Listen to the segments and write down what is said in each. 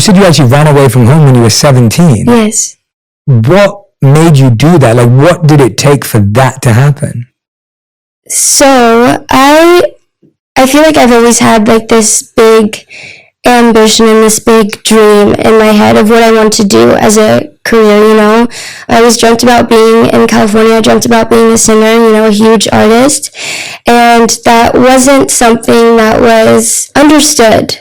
said you actually ran away from home when you were 17. Yes. What made you do that? Like, what did it take for that to happen? So I feel like I've always had like this big ambition and this big dream in my head of what I want to do as a career, you know. I always dreamt about being in California. I dreamt about being a singer, you know, a huge artist. And that wasn't something that was understood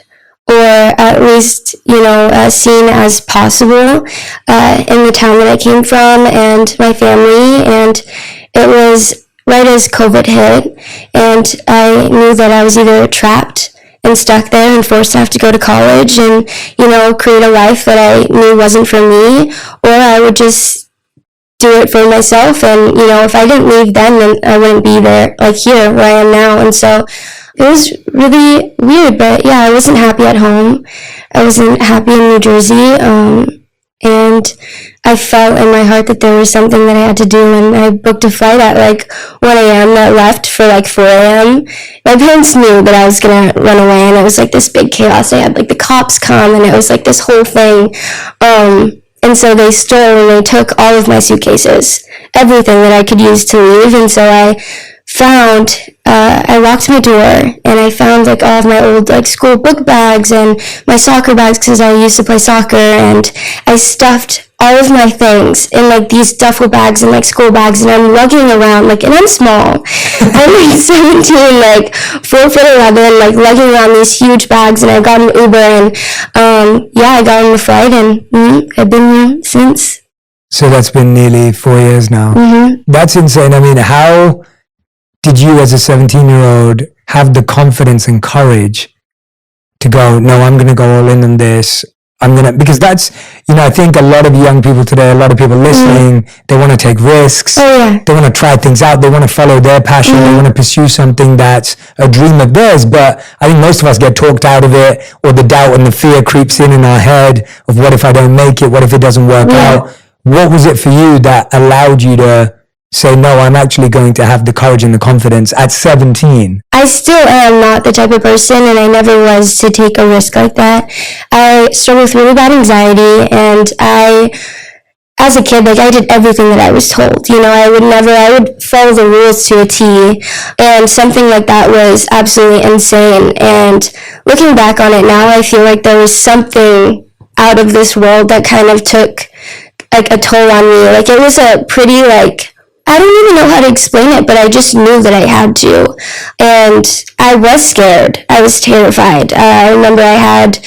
or at least, you know, seen as possible in the town that I came from and my family. And it was right as COVID hit, and I knew that I was either trapped and stuck there and forced to have to go to college and, you know, create a life that I knew wasn't for me, or I would just do it for myself. And, you know, if I didn't leave then I wouldn't be there, like here where I am now. And so it was really weird, but yeah, I wasn't happy at home. I wasn't happy in New Jersey. And I felt in my heart that there was something that I had to do, and I booked a flight at like 1 a.m. that left for like 4 a.m. My parents knew that I was gonna run away, and it was like this big chaos. I had like the cops come, and it was like this whole thing. And so they stole and they took all of my suitcases, everything that I could use to leave. And so I locked my door, and I found like all of my old like school book bags and my soccer bags because I used to play soccer, and I stuffed all of my things in like these duffel bags and like school bags, and I'm lugging around like, and I'm small. I'm like 17, like 4'11", like lugging around these huge bags, and I got an Uber, and I got on the flight, and I've been here since. So that's been nearly 4 years now. Mm-hmm. That's insane. I mean, how did you as a 17-year-old have the confidence and courage to go, no, I'm going to go all in on this. Because that's, you know, I think a lot of young people today, a lot of people listening, they want to take risks. Oh, yeah. They want to try things out. They want to follow their passion. They want to pursue something that's a dream of theirs. But I think most of us get talked out of it, or the doubt and the fear creeps in our head of what if I don't make it? What if it doesn't work out? What was it for you that allowed you to say, no, I'm actually going to have the courage and the confidence at 17? I still am not the type of person, and I never was, to take a risk like that. I struggle with really bad anxiety, and as a kid, like, I did everything that I was told. You know, I would follow the rules to a T, and something like that was absolutely insane. And looking back on it now, I feel like there was something out of this world that kind of took like a toll on me. Like, it was a pretty, like, I don't even know how to explain it, but I just knew that I had to. And I was scared. I was terrified. I remember I had,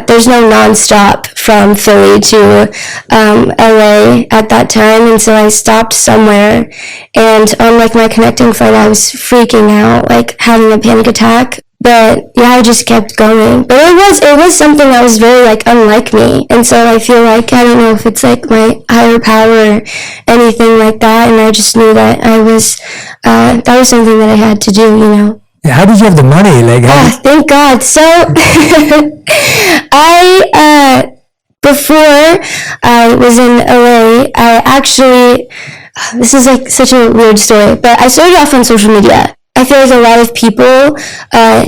there's no nonstop from Philly to LA at that time. And so I stopped somewhere. And on like my connecting flight, I was freaking out, like having a panic attack. But yeah, I just kept going. But it was something that was very like unlike me. And so I feel like, I don't know if it's like my higher power or anything like that. And I just knew that that was something that I had to do, you know. How did you have the money? Like, thank God. So before I was in LA, I actually, this is like such a weird story, but I started off on social media. I feel like a lot of people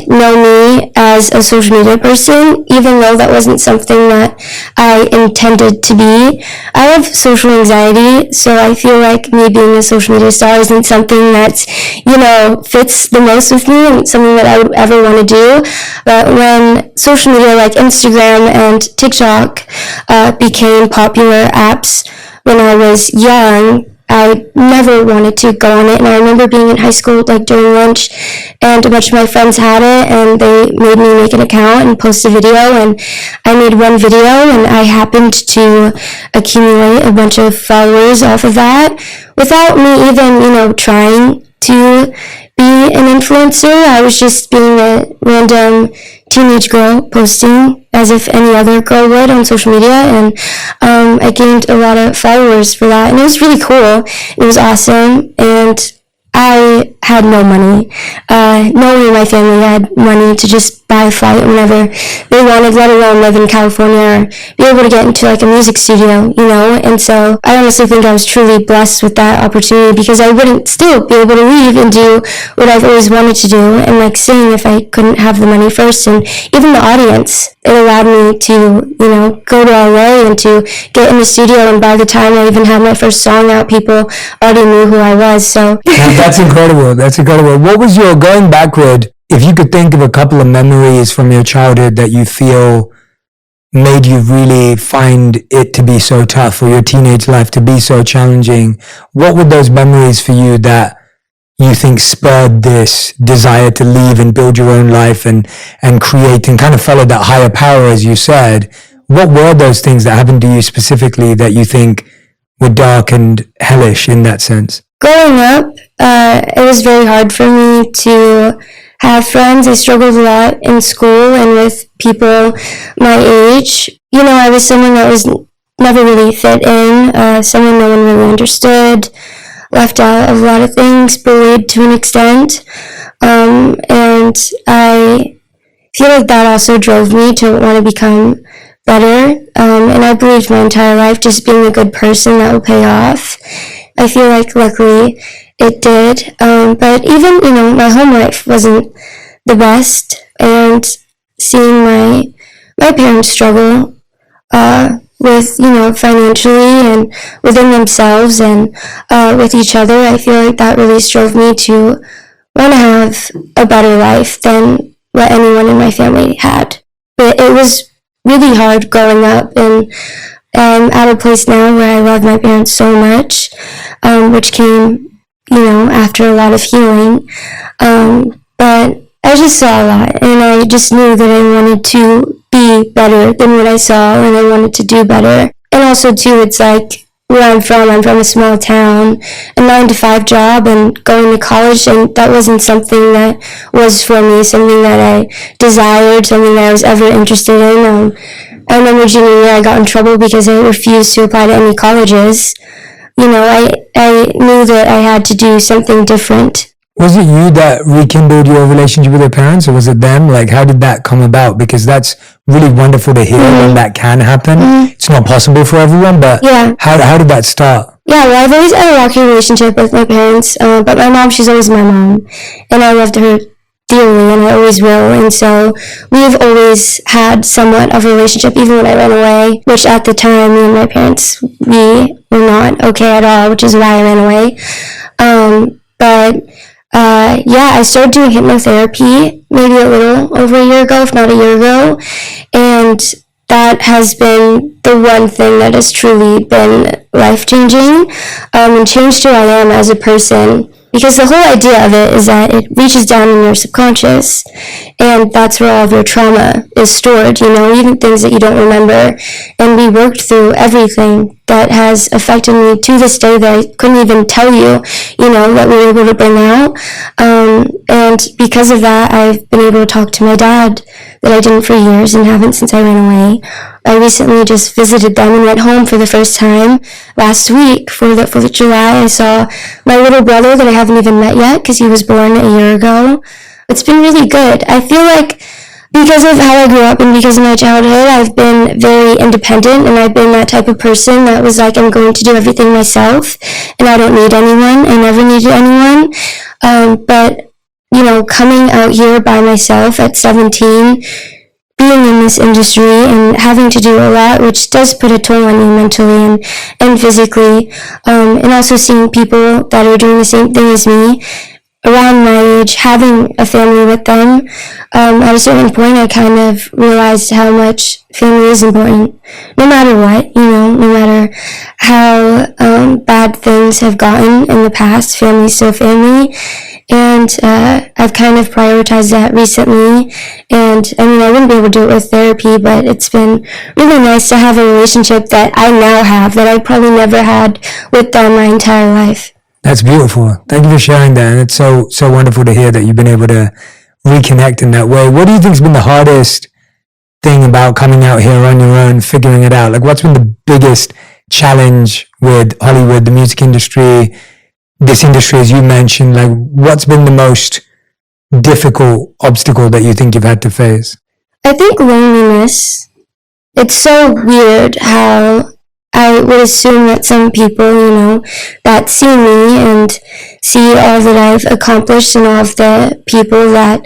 know me as a social media person, even though that wasn't something that I intended to be. I have social anxiety, so I feel like me being a social media star isn't something that, you know, fits the most with me and something that I would ever want to do. But when social media like Instagram and TikTok became popular apps when I was young, I never wanted to go on it. And I remember being in high school, like during lunch, and a bunch of my friends had it, and they made me make an account and post a video, and I made one video, and I happened to accumulate a bunch of followers off of that without me even, you know, trying to be an influencer. I was just being a random teenage girl posting as if any other girl would on social media, and I gained a lot of followers for that, and it was really cool. It was awesome, and I had no money. No one in my family had money to just buy a flight whenever they wanted, let alone live in California or be able to get into like a music studio, you know? And so I honestly think I was truly blessed with that opportunity, because I wouldn't still be able to leave and do what I've always wanted to do and like sing if I couldn't have the money first. And even the audience, it allowed me to, you know, go to LA and to get in the studio, and by the time I even had my first song out, people already knew who I was. So That's incredible. That's incredible. What was your, going backward, if you could think of a couple of memories from your childhood that you feel made you really find it to be so tough, or your teenage life to be so challenging, what were those memories for you that you think spurred this desire to leave and build your own life and create and kind of follow that higher power, as you said? What were those things that happened to you specifically that you think were dark and hellish in that sense? growing up, it was very hard for me to have friends. I struggled a lot in school and with people my age. You know, I was someone that was never really fit in, someone no one really understood, left out of a lot of things, bullied to an extent. And I feel like that also drove me to want to become better. And I believed my entire life just being a good person that would pay off. I feel like luckily it did. But even, you know, my home life wasn't the best. And seeing my parents struggle with, you know, financially and within themselves and with each other, I feel like that really drove me to want to have a better life than what anyone in my family had. But it was really hard growing up, and I'm at a place now where I love my parents so much, which came, you know, after a lot of healing. But I just saw a lot, and I just knew that I wanted to be better than what I saw, and I wanted to do better. And also, too, it's like where I'm from a small town, a 9-to-5 job, and going to college, and that wasn't something that was for me, something that I desired, something that I was ever interested in. I remember junior year I got in trouble because I refused to apply to any colleges. You know, I knew that I had to do something different. Was it you that rekindled your relationship with your parents, or was it them? Like, how did that come about? Because that's really wonderful to hear when that can happen. It's not possible for everyone, but Yeah. how did that start? Yeah, well, I've always had a rocky relationship with my parents, but my mom, she's always my mom, and I loved her dearly, and I always will, and so we've always had somewhat of a relationship, even when I ran away, which at the time, me and my parents, we were not okay at all, which is why I ran away. Yeah, I started doing hypnotherapy maybe a little over a year ago, if not a year ago, and that has been the one thing that has truly been life-changing, and changed who I am as a person. Because the whole idea of it is that it reaches down in your subconscious, and that's where all of your trauma is stored, you know, even things that you don't remember. And we worked through everything that has affected me to this day that I couldn't even tell you, you know, that we were able to bring out. And because of that, I've been able to talk to my dad that I didn't for years and haven't since I ran away. I recently just visited them and went home for the first time last week for the 4th of July. I saw my little brother that I haven't even met yet because he was born a year ago. It's been really good. I feel like because of how I grew up and because of my childhood, I've been very independent, and I've been that type of person that was like, I'm going to do everything myself and I don't need anyone. I never needed anyone. But you know, coming out here by myself at 17, being in this industry and having to do a lot, which does put a toll on you mentally and physically, and also seeing people that are doing the same thing as me around my age, having a family with them, at a certain point I kind of realized how much family is important, no matter what, you know, no matter how bad things have gotten in the past, family's still family. And I've kind of prioritized that recently. And I mean, I wouldn't be able to do it with therapy, but it's been really nice to have a relationship that I now have that I probably never had with them my entire life. That's beautiful. Thank you for sharing that. And it's so wonderful to hear that you've been able to reconnect in that way. What do you think has been the hardest thing about coming out here on your own, figuring it out? Like, what's been the biggest challenge with Hollywood, the music industry, this industry, as you mentioned? Like, what's been the most difficult obstacle that you think you've had to face? I think loneliness. It's so weird how I would assume that some people, that see me and see all that I've accomplished and all of the people that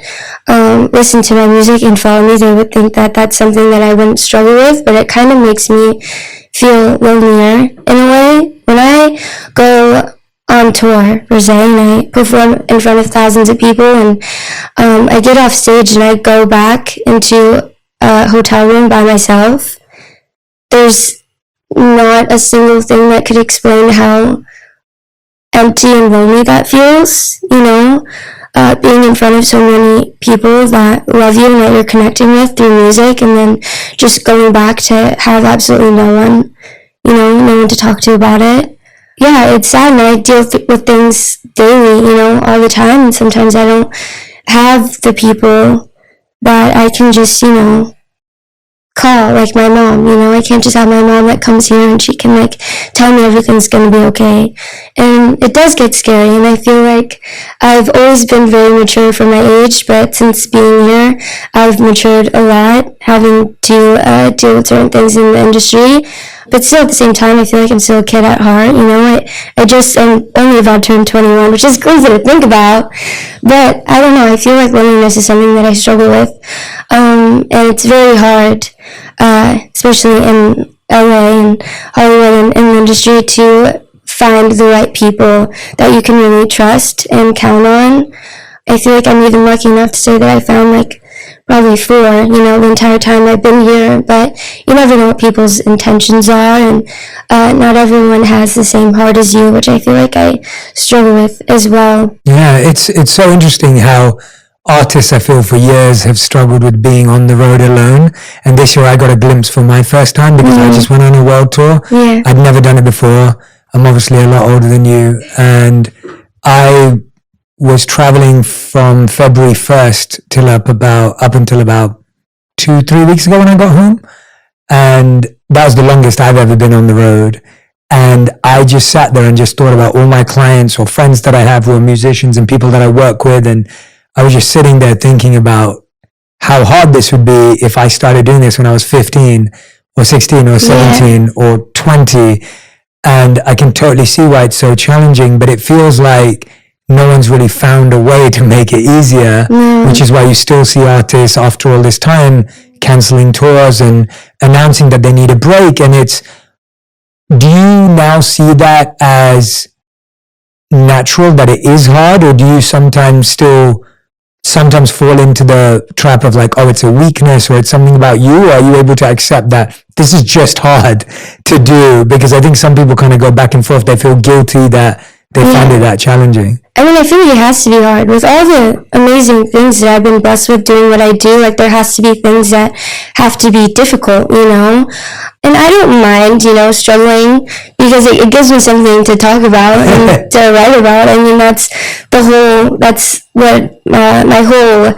listen to my music and follow me, they would think that that's something that I wouldn't struggle with, but it kind of makes me feel lonelier in a way. When I go on tour, per se, and I perform in front of thousands of people, and I get off stage and I go back into a hotel room by myself, there's not a single thing that could explain how empty and lonely that feels, being in front of so many people that love you and that you're connecting with through music, and then just going back to have absolutely no one, no one to talk to about it. Yeah, it's sad, and I deal with things daily, all the time, and sometimes I don't have the people that I can just, call, like my mom, I can't just have my mom that comes here and she can, tell me everything's gonna be okay. And it does get scary, and I feel like I've always been very mature for my age, but since being here, I've matured a lot, having to deal with certain things in the industry. But still, at the same time, I feel like I'm still a kid at heart, I just am only about to turn 21, which is crazy to think about. But I don't know, I feel like loneliness is something that I struggle with. And it's very hard, especially in LA and Hollywood and in the industry, to find the right people that you can really trust and count on. I feel like I'm even lucky enough to say that I found probably 4, the entire time I've been here, but you never know what people's intentions are, and not everyone has the same heart as you, which I feel like I struggle with as well. Yeah, it's so interesting how artists, I feel, for years have struggled with being on the road alone, and this year I got a glimpse for my first time because I just went on a world tour. Yeah. I'd never done it before. I'm obviously a lot older than you, and I was traveling from February 1st up until about 2-3 weeks ago when I got home. And that was the longest I've ever been on the road. And I just sat there and just thought about all my clients or friends that I have who are musicians and people that I work with. And I was just sitting there thinking about how hard this would be if I started doing this when I was 15 or 16 or 17 or 20. And I can totally see why it's so challenging, but it feels like no one's really found a way to make it easier, which is why you still see artists after all this time canceling tours and announcing that they need a break. And do you now see that as natural, that it is hard, or do you sometimes fall into the trap of it's a weakness or it's something about you? Or are you able to accept that this is just hard to do? Because I think some people kind of go back and forth. They feel guilty that they find it that challenging. I feel like it has to be hard. With all the amazing things that I've been blessed with doing what I do, there has to be things that have to be difficult, And I don't mind, struggling, because it gives me something to talk about and to write about. That's what my whole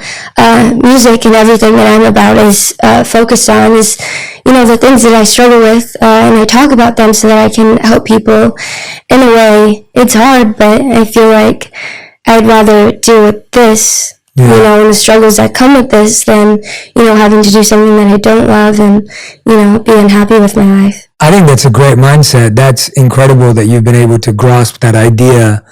music and everything that I'm about is focused on, is, the things that I struggle with, and I talk about them so that I can help people. In a way, it's hard, but I feel like I'd rather deal with this, and the struggles that come with this than, having to do something that I don't love and, be unhappy with my life. I think that's a great mindset. That's incredible that you've been able to grasp that idea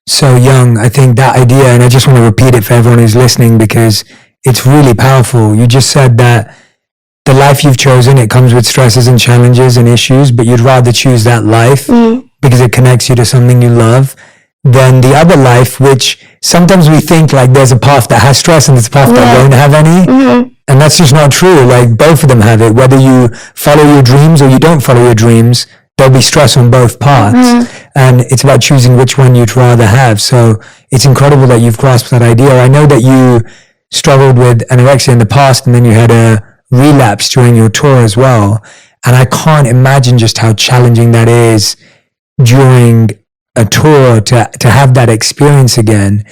so young. I think that idea, and I just want to repeat it for everyone who's listening because it's really powerful. You just said that the life you've chosen, it comes with stresses and challenges and issues, but you'd rather choose that life because it connects you to something you love than the other life, which sometimes we think there's a path that has stress and there's a path that won't have any. And that's just not true. Both of them have it. Whether you follow your dreams or you don't follow your dreams, there'll be stress on both paths. And it's about choosing which one you'd rather have. So it's incredible that you've grasped that idea. I know that you struggled with anorexia in the past, and then you had a relapse during your tour as well. And I can't imagine just how challenging that is during a tour to have that experience again.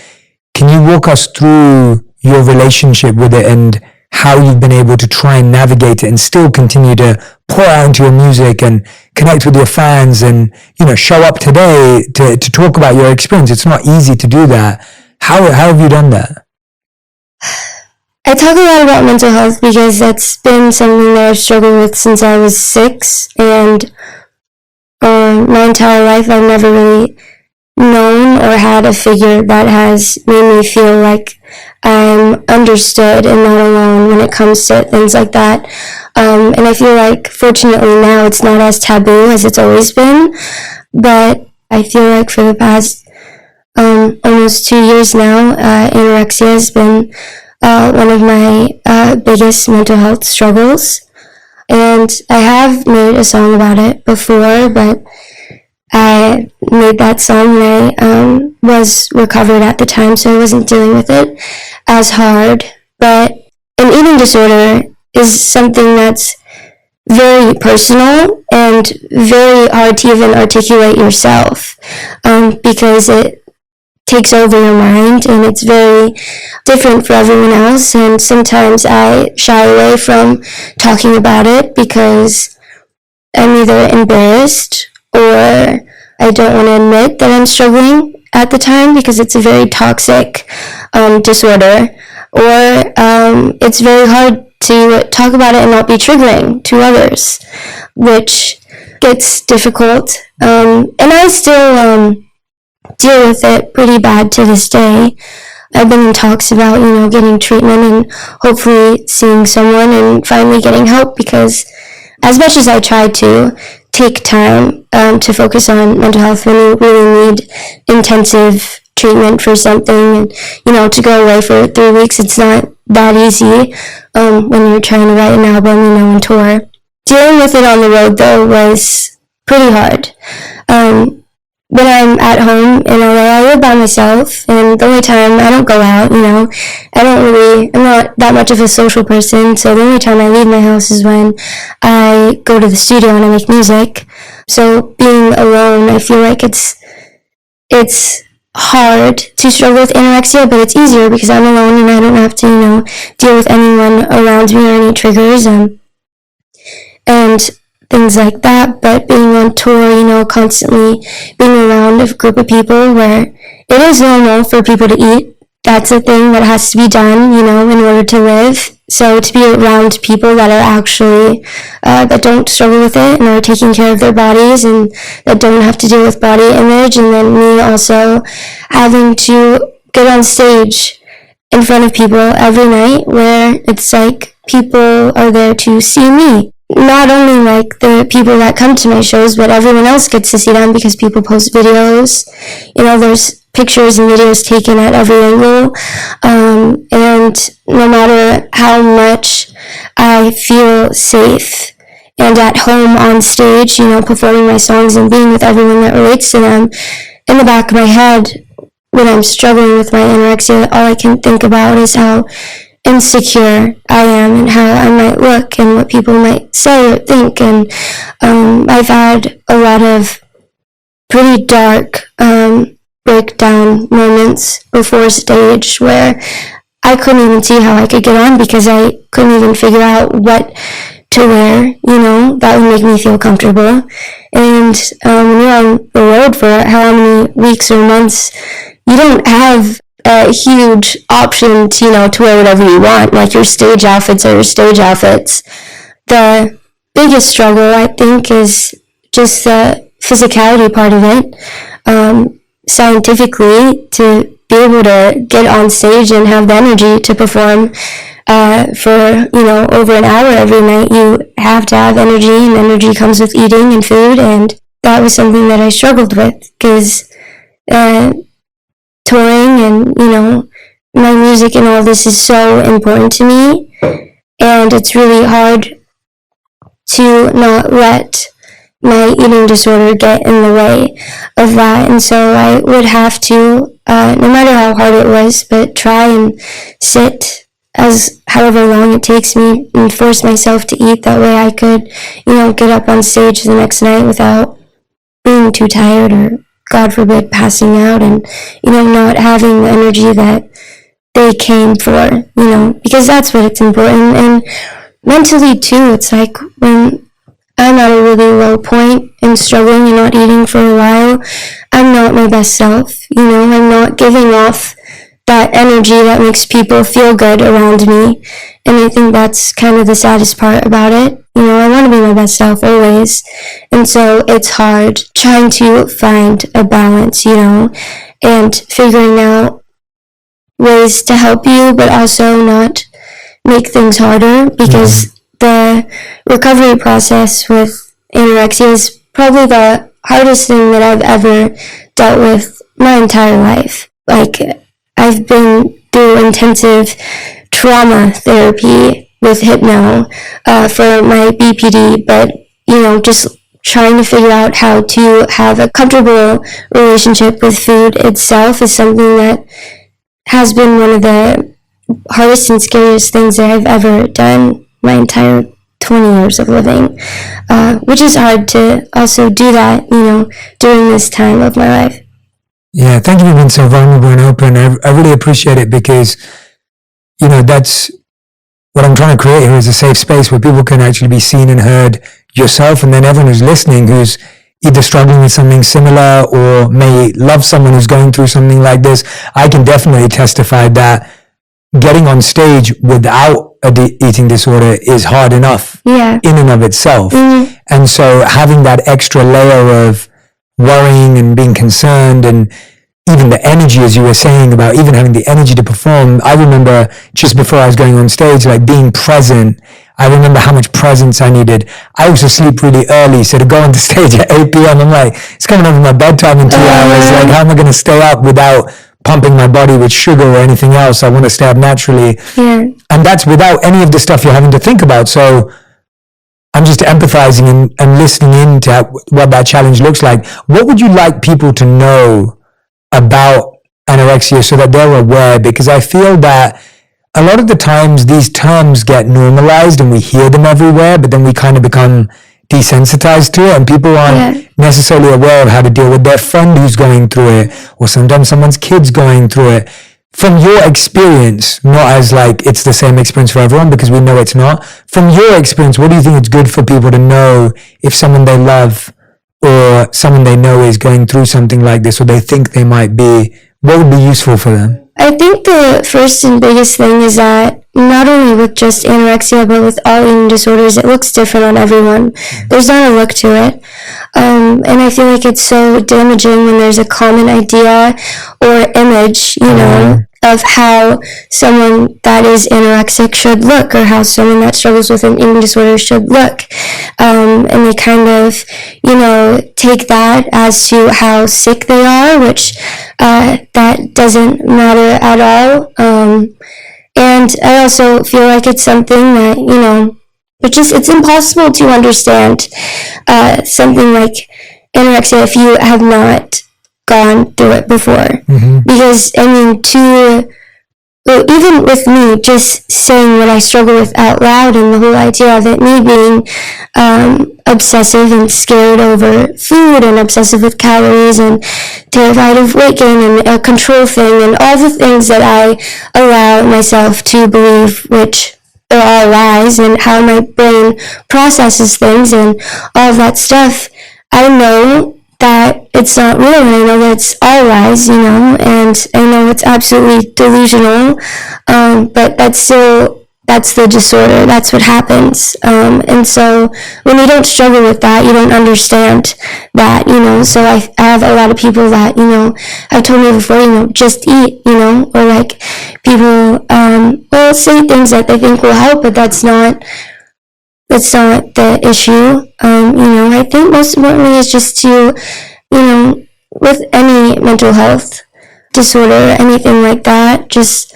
Can you walk us through your relationship with it and how you've been able to try and navigate it and still continue to pour out into your music and connect with your fans and, show up today to talk about your experience? It's not easy to do that. How have you done that? I talk a lot about mental health because that's been something that I've struggled with since I was 6, and my entire life I've never really known or had a figure that has made me feel like I'm understood and not alone when it comes to things like that. And I feel like, fortunately, now it's not as taboo as it's always been, but I feel like for the past almost 2 years now, anorexia has been one of my biggest mental health struggles. And I have made a song about it before, but I made that song when I was recovered at the time, so I wasn't dealing with it as hard. But an eating disorder is something that's very personal and very hard to even articulate yourself, because it takes over your mind and it's very different for everyone else. And sometimes I shy away from talking about it because I'm either embarrassed or I don't want to admit that I'm struggling at the time because it's a very toxic disorder, or it's very hard to talk about it and not be triggering to others, which gets difficult. And I still deal with it pretty bad to this day. I've been in talks about, getting treatment and hopefully seeing someone and finally getting help, because as much as I try to take time to focus on mental health when you really need intensive treatment for something, and, to go away for 3 weeks, it's not that easy when you're trying to write an album, and tour. Dealing with it on the road, though, was pretty hard. When I'm at home in LA, I live by myself, and the only time I don't go out, I'm not that much of a social person, so the only time I leave my house is when I go to the studio and I make music. So being alone, I feel like it's hard to struggle with anorexia, but it's easier because I'm alone and I don't have to, deal with anyone around me or any triggers, and things like that. But being on tour, constantly being around a group of people where it is normal for people to eat, that's a thing that has to be done, in order to live. So to be around people that are actually, that don't struggle with it and are taking care of their bodies and that don't have to deal with body image, and then me also having to get on stage in front of people every night where it's like people are there to see me. Not only like the people that come to my shows, but everyone else gets to see them because people post videos. There's pictures and videos taken at every angle. And no matter how much I feel safe and at home on stage, performing my songs and being with everyone that relates to them, in the back of my head, when I'm struggling with my anorexia, all I can think about is how insecure I am and how I might look and what people might say or think. And I've had a lot of pretty dark breakdown moments before stage where I couldn't even see how I could get on because I couldn't even figure out what to wear, that would make me feel comfortable. And when you're on the road for how many weeks or months, you don't have a huge option to, to wear whatever you want. Like, your stage outfits are your stage outfits. The biggest struggle, I think, is just the physicality part of it. Scientifically, to be able to get on stage and have the energy to perform for, over an hour every night, you have to have energy, and energy comes with eating and food, and that was something that I struggled with, because touring and, my music and all this is so important to me, and it's really hard to not let my eating disorder get in the way of that. And so I would have to, no matter how hard it was, but try and sit as however long it takes me and force myself to eat. That way I could, get up on stage the next night without being too tired or, God forbid, passing out, and, not having the energy that they came for, because that's what it's important. And mentally too, it's like when I'm at a really low point and struggling and not eating for a while, I'm not my best self, I'm not giving off that energy that makes people feel good around me. And I think that's kind of the saddest part about it. I want to be my best self always. And so it's hard trying to find a balance, and figuring out ways to help you, but also not make things harder, because the recovery process with anorexia is probably the hardest thing that I've ever dealt with my entire life. Like, I've been through intensive trauma therapy with hypno for my BPD, but just trying to figure out how to have a comfortable relationship with food itself is something that has been one of the hardest and scariest things that I've ever done my entire 20 years of living, which is hard to also do that, during this time of my life. Yeah, thank you for being so vulnerable and open. I really appreciate it, because, that's what I'm trying to create here, is a safe space where people can actually be seen and heard, yourself, and then everyone who's listening who's either struggling with something similar or may love someone who's going through something like this. I can definitely testify that getting on stage without eating disorder is hard enough in and of itself. And so having that extra layer of worrying and being concerned, and even the energy, as you were saying, about even having the energy to perform. I remember just before I was going on stage, like being present. I remember how much presence I needed. I used to sleep really early, so to go on the stage at 8 p.m., I'm like, it's coming over my bedtime in 2 hours. Like, how am I going to stay up without pumping my body with sugar or anything else? I want to stay up naturally. Yeah. And that's without any of the stuff you're having to think about. So I'm just empathizing and listening into what that challenge looks like. What would you like people to know about anorexia so that they're aware? Because I feel that a lot of the times these terms get normalized and we hear them everywhere, but then we kind of become desensitized to it, and people aren't necessarily aware of how to deal with their friend who's going through it, or sometimes someone's kid's going through it. From your experience, not as like it's the same experience for everyone, because we know it's not. From your experience, what do you think it's good for people to know if someone they love or someone they know is going through something like this, or they think they might be? What would be useful for them? I think the first and biggest thing is that not only with just anorexia, but with all eating disorders, it looks different on everyone. There's not a look to it. And I feel like it's so damaging when there's a common idea or image, of how someone that is anorexic should look, or how someone that struggles with an eating disorder should look. And they kind of, take that as to how sick they are, which that doesn't matter at all. And I also feel like it's something that, it's impossible to understand something like anorexia if you have not gone through it before. Because, even with me just saying what I struggle with out loud, and the whole idea of it, me being obsessive and scared over food, and obsessive with calories, and terrified of weight gain, and a control thing, and all the things that I allow myself to believe, which are all lies, and how my brain processes things and all of that stuff, I know that it's not real, and I know that it's all lies, and I know it's absolutely delusional, but that's the disorder, that's what happens, and so when you don't struggle with that, you don't understand that, so I have a lot of people that, have told me before, just eat, or like people, will say things that they think will help, but that's not the issue. I think most importantly is just to, with any mental health disorder, anything like that, just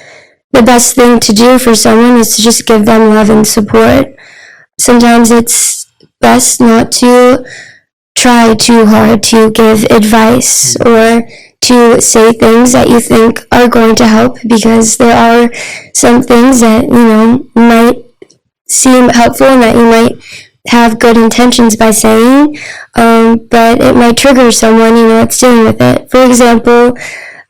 the best thing to do for someone is to just give them love and support. Sometimes it's best not to try too hard to give advice or to say things that you think are going to help, because there are some things that, might seem helpful and that you might have good intentions by saying, but it might trigger someone, that's dealing with it. For example,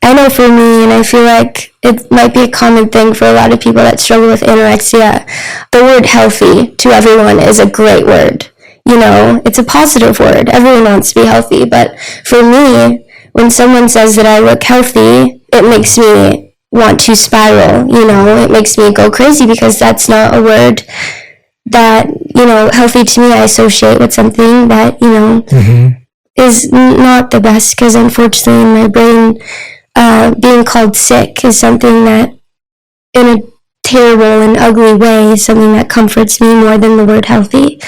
I know for me, and I feel like it might be a common thing for a lot of people that struggle with anorexia, the word healthy to everyone is a great word. It's a positive word. Everyone wants to be healthy, but for me, when someone says that I look healthy, it makes me want to spiral, it makes me go crazy because that's not a word that, healthy to me. I associate with something that, is not the best, because unfortunately in my brain, being called sick is something that, in a terrible and ugly way, is something that comforts me more than the word healthy.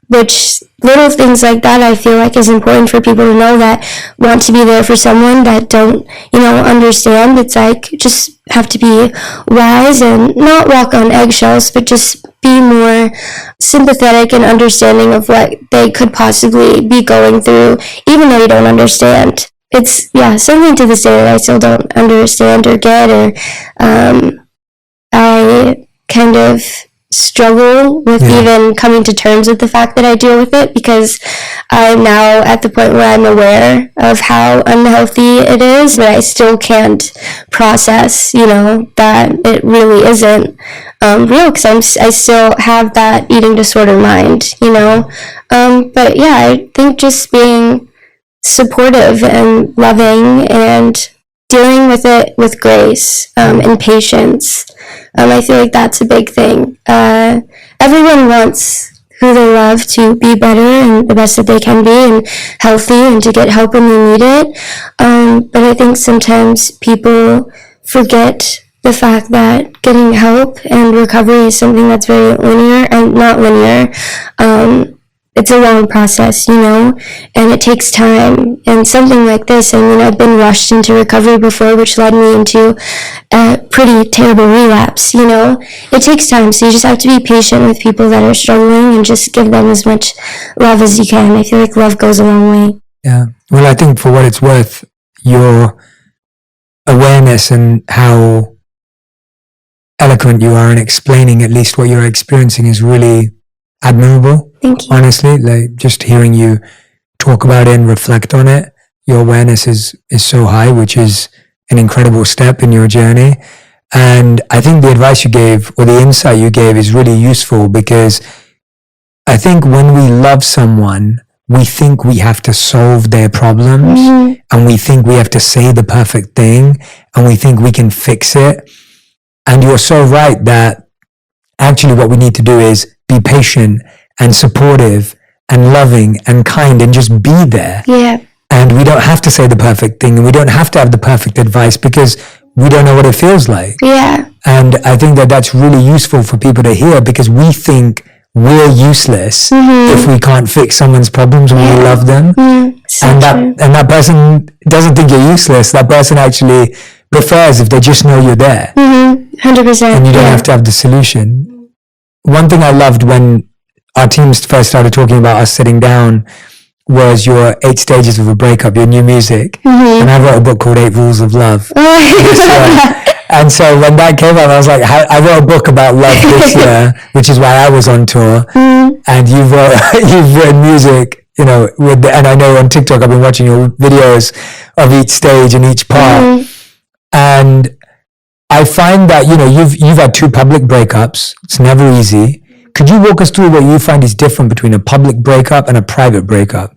Which, little things like that, I feel like is important for people to know that want to be there for someone that don't, understand. It's like, just have to be wise and not walk on eggshells, but just be more sympathetic and understanding of what they could possibly be going through, even though you don't understand. It's, something to this day that I still don't understand or get, or I kind of struggle with even coming to terms with the fact that I deal with it, because I'm now at the point where I'm aware of how unhealthy it is, but I still can't process, that it really isn't real, because I still have that eating disorder mind, but I think just being supportive and loving and dealing with it with grace and patience. I feel like that's a big thing. Everyone wants who they love to be better and the best that they can be and healthy and to get help when they need it. But I think sometimes people forget the fact that getting help and recovery is something that's very linear and not linear. It's a long process, and it takes time. And something like this, I've been rushed into recovery before, which led me into a pretty terrible relapse, It takes time, so you just have to be patient with people that are struggling and just give them as much love as you can. I feel like love goes a long way. Yeah. Well, I think for what it's worth, your awareness and how eloquent you are in explaining at least what you're experiencing is really admirable. Thank you. Honestly, like just hearing you talk about it and reflect on it, your awareness is so high, which is an incredible step in your journey. And I think the advice you gave, or the insight you gave, is really useful, because I think when we love someone, we think we have to solve their problems, and we think we have to say the perfect thing, and we think we can fix it. And you're so right that actually what we need to do is be patient and supportive and loving and kind and just be there. Yeah. And we don't have to say the perfect thing, and we don't have to have the perfect advice, because we don't know what it feels like. Yeah. And I think that that's really useful for people to hear, because we think we're useless if we can't fix someone's problems when we love them. So and that person doesn't think you're useless. That person actually prefers if they just know you're there. 100%. And you don't have to have the solution. One thing I loved when our teams first started talking about us sitting down was your 8 stages of a breakup, your new music. And I wrote a book called 8 Rules of Love this year. And so when that came out, I was like, I wrote a book about love this year, which is why I was on tour. And you've written music, and I know on TikTok I've been watching your videos of each stage and each part. And I find that, you've had 2 public breakups. It's never easy. Could you walk us through what you find is different between a public breakup and a private breakup?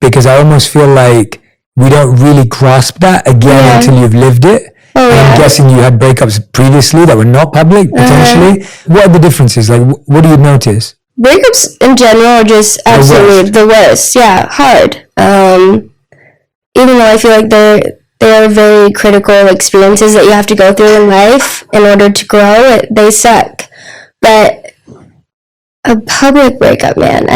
Because I almost feel like we don't really grasp that again until you've lived it. And I'm guessing you had breakups previously that were not public, potentially. What are the differences? Like, what do you notice? Breakups in general are just absolutely the worst. Yeah, hard. Even though I feel like they're very critical experiences that you have to go through in life in order to grow, they suck. But a public breakup, man,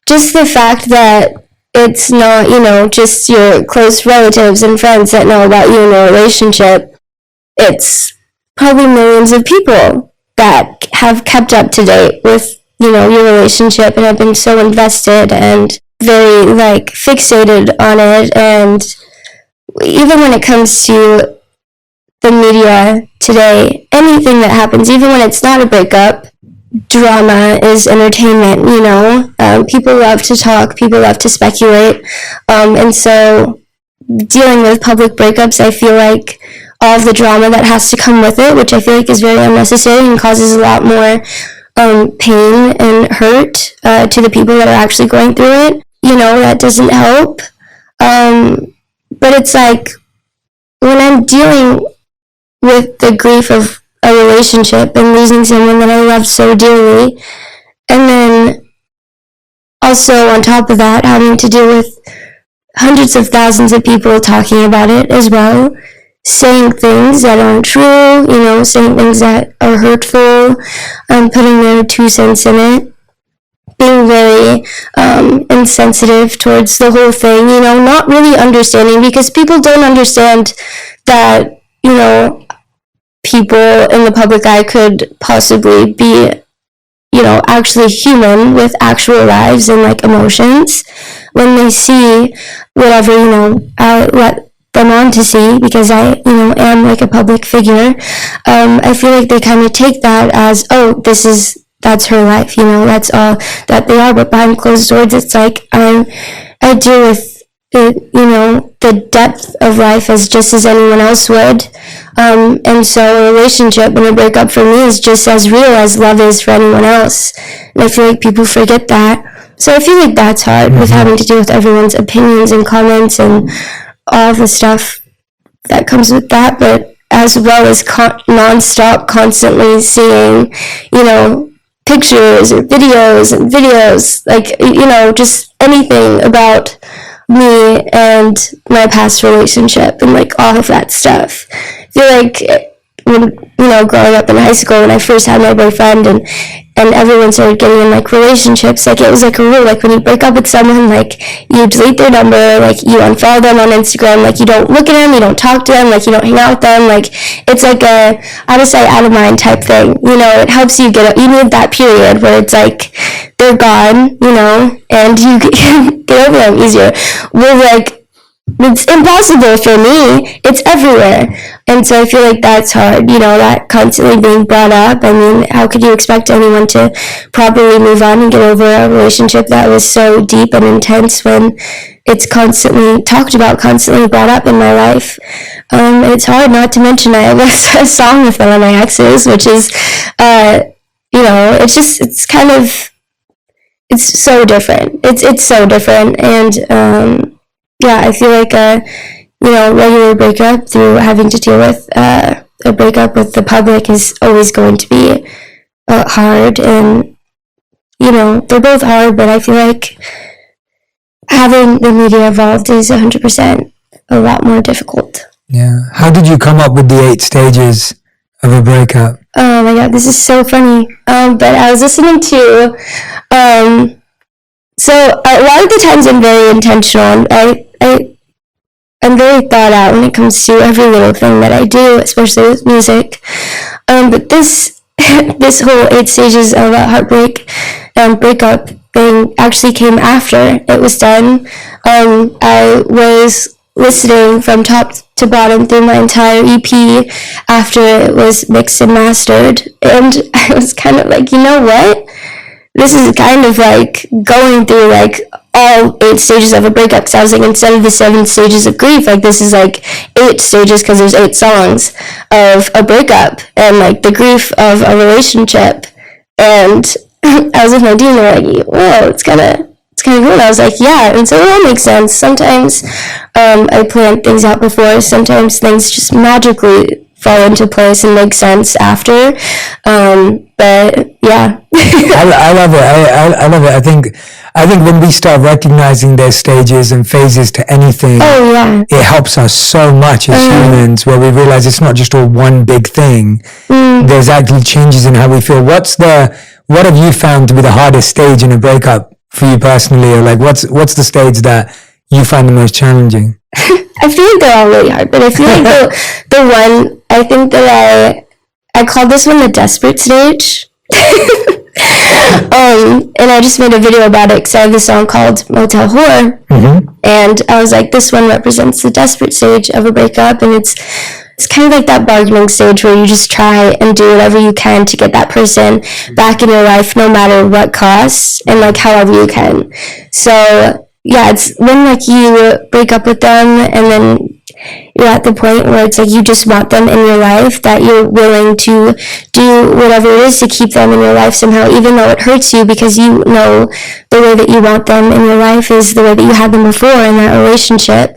just the fact that it's not, just your close relatives and friends that know about you in a relationship. It's probably millions of people that have kept up to date with, your relationship and have been so invested and very, fixated on it. And even when it comes to the media today, anything that happens, even when it's not a breakup, drama is entertainment, people love to talk, people love to speculate, and so dealing with public breakups, I feel like all of the drama that has to come with it, which I feel like is very unnecessary and causes a lot more pain and hurt to the people that are actually going through it, that doesn't help, but it's like, when I'm dealing with the grief of a relationship and losing someone that I love so dearly, and then also on top of that having to deal with hundreds of thousands of people talking about it as well, saying things that aren't true, saying things that are hurtful, putting their 2 cents in it, being very insensitive towards the whole thing, not really understanding, because people don't understand that, people in the public eye could possibly be, actually human with actual lives and, like, emotions when they see whatever, I let them on to see, because I, am, like, a public figure. I feel like they kind of take that as, oh, that's her life, that's all that they are, but behind closed doors, it's like, I deal with it, the depth of life just as anyone else would, and so a relationship and a breakup for me is just as real as love is for anyone else, and I feel like people forget that. So I feel like that's hard, with having to deal with everyone's opinions and comments and all the stuff that comes with that, but as well as non-stop constantly seeing, pictures or videos, like, just anything about me and my past relationship and, like, all of that stuff. I feel like when, growing up in high school, when I first had my boyfriend and everyone started getting in, like, relationships, like, it was like a rule, like, when you break up with someone, like, you delete their number, like, you unfollow them on Instagram, like, you don't look at them, you don't talk to them, like, you don't hang out with them, like, it's like a out of sight, out of mind type thing, it helps you you need that period where it's like, they're gone, and you can get over them easier. We're like, it's impossible for me. It's everywhere. And so I feel like that's hard, that constantly being brought up. I mean, how could you expect anyone to properly move on and get over a relationship that was so deep and intense when it's constantly talked about, constantly brought up in my life? It's hard, not to mention I have a song with one of my exes, which is, it's so different. It's so different. And, I feel like regular breakup through having to deal with a breakup with the public is always going to be hard, and they're both hard, but I feel like having the media involved is 100% a lot more difficult. Yeah. How did you come up with the 8 stages of a breakup? Oh my god, this is so funny. But I was listening to so a lot of the times I'm very intentional. I'm very thought out when it comes to every little thing that I do, especially with music. But this whole 8 stages of a heartbreak breakup thing actually came after it was done. I was listening from top to bottom through my entire EP after it was mixed and mastered, and I was kind of like, you know what? This is kind of like going through like all 8 stages of a breakup. So I was like, instead of the 7 stages of grief, like this is like 8 stages, because there's 8 songs of a breakup and like the grief of a relationship. And I was with my team, they're like, whoa, it's kind of cool. And I was like, yeah. And so it all makes sense. Sometimes I plan things out before. Sometimes things just magically fall into place and make sense after. But yeah. I love it. I love it. I think when we start recognizing their stages and phases to anything, it helps us so much as humans, where we realize it's not just all one big thing. There's actually changes in how we feel. What have you found to be the hardest stage in a breakup for you personally, or like what's the stage that you find the most challenging? I feel like they're all really hard, but I feel like the one, I think that I call this one the desperate stage. And I just made a video about it because I have this song called Motel Whore, and I was like, this one represents the desperate stage of a breakup, and it's kind of like that bargaining stage where you just try and do whatever you can to get that person back in your life, no matter what cost, and like however you can. So yeah, it's when like you break up with them and then you're at the point where it's like you just want them in your life, that you're willing to do whatever it is to keep them in your life somehow, even though it hurts you, because you know the way that you want them in your life is the way that you had them before in that relationship.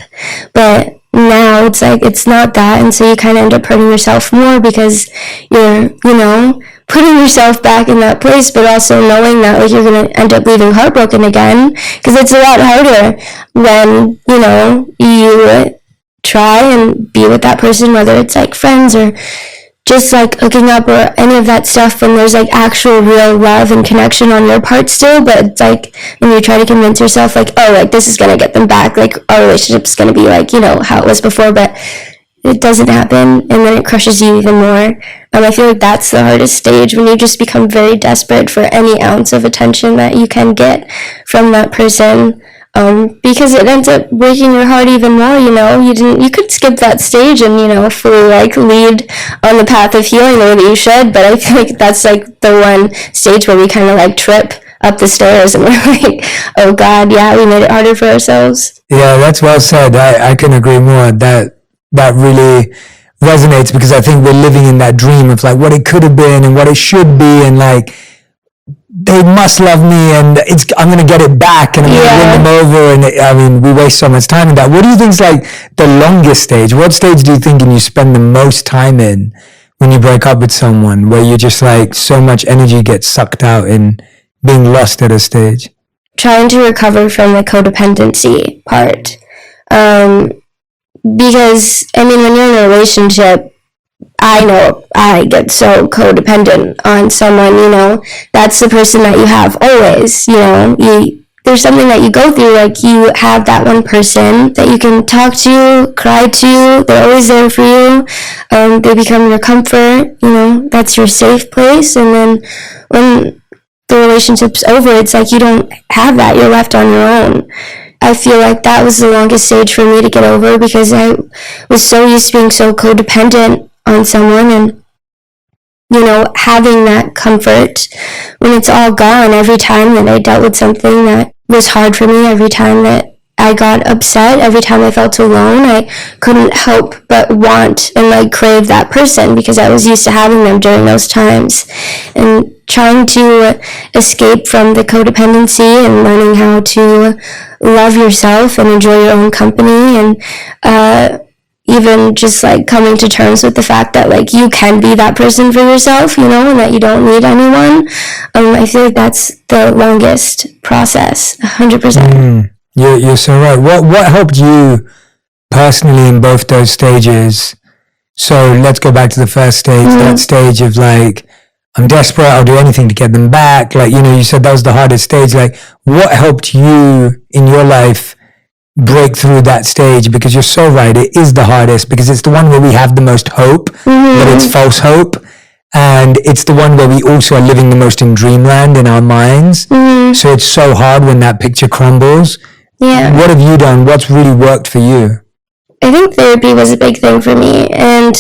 But now it's like it's not that, and so you kind of end up hurting yourself more because you're, putting yourself back in that place, but also knowing that like you're going to end up leaving heartbroken again, because it's a lot harder when you try and be with that person, whether it's like friends or just like hooking up or any of that stuff, when there's like actual real love and connection on your part still, but it's like when you try to convince yourself like, oh, like this is going to get them back, like our relationship's going to be like how it was before, but it doesn't happen, and then it crushes you even more. I feel like that's the hardest stage, when you just become very desperate for any ounce of attention that you can get from that person, because it ends up breaking your heart even more. You could skip that stage and fully like lead on the path of healing the way that you should, but I feel like that's like the one stage where we kind of like trip up the stairs and we're like, oh God, yeah, we made it harder for ourselves. Yeah, that's well said. I can agree more. That really resonates, because I think we're living in that dream of like what it could have been and what it should be, and like they must love me and I'm going to get it back and I'm going to win them over. And we waste so much time in that. What do you think is like the longest stage? What stage do you think you spend the most time in when you break up with someone, where you're just like so much energy gets sucked out in being lost at a stage? Trying to recover from the codependency part. Because, when you're in a relationship, I know I get so codependent on someone, that's the person that you have always, there's something that you go through, like you have that one person that you can talk to, cry to, they're always there for you, they become your comfort, that's your safe place, and then when the relationship's over, it's like you don't have that, you're left on your own. I feel like that was the longest stage for me to get over, because I was so used to being so codependent on someone, and having that comfort when it's all gone. Every time that I dealt with something that was hard for me, every time that I got upset, every time I felt alone, I couldn't help but want and like crave that person, because I was used to having them during those times. And trying to escape from the codependency and learning how to love yourself and enjoy your own company, and even just like coming to terms with the fact that like you can be that person for yourself, and that you don't need anyone. I feel like that's the longest process, 100%. You're so right. What helped you personally in both those stages? So let's go back to the first stage, that stage of like, I'm desperate, I'll do anything to get them back. Like, you said that was the hardest stage. Like, what helped you in your life break through that stage? Because you're so right, it is the hardest, because it's the one where we have the most hope, but it's false hope. And it's the one where we also are living the most in dreamland in our minds. So it's so hard when that picture crumbles. Yeah. What have you done? What's really worked for you? I think therapy was a big thing for me. And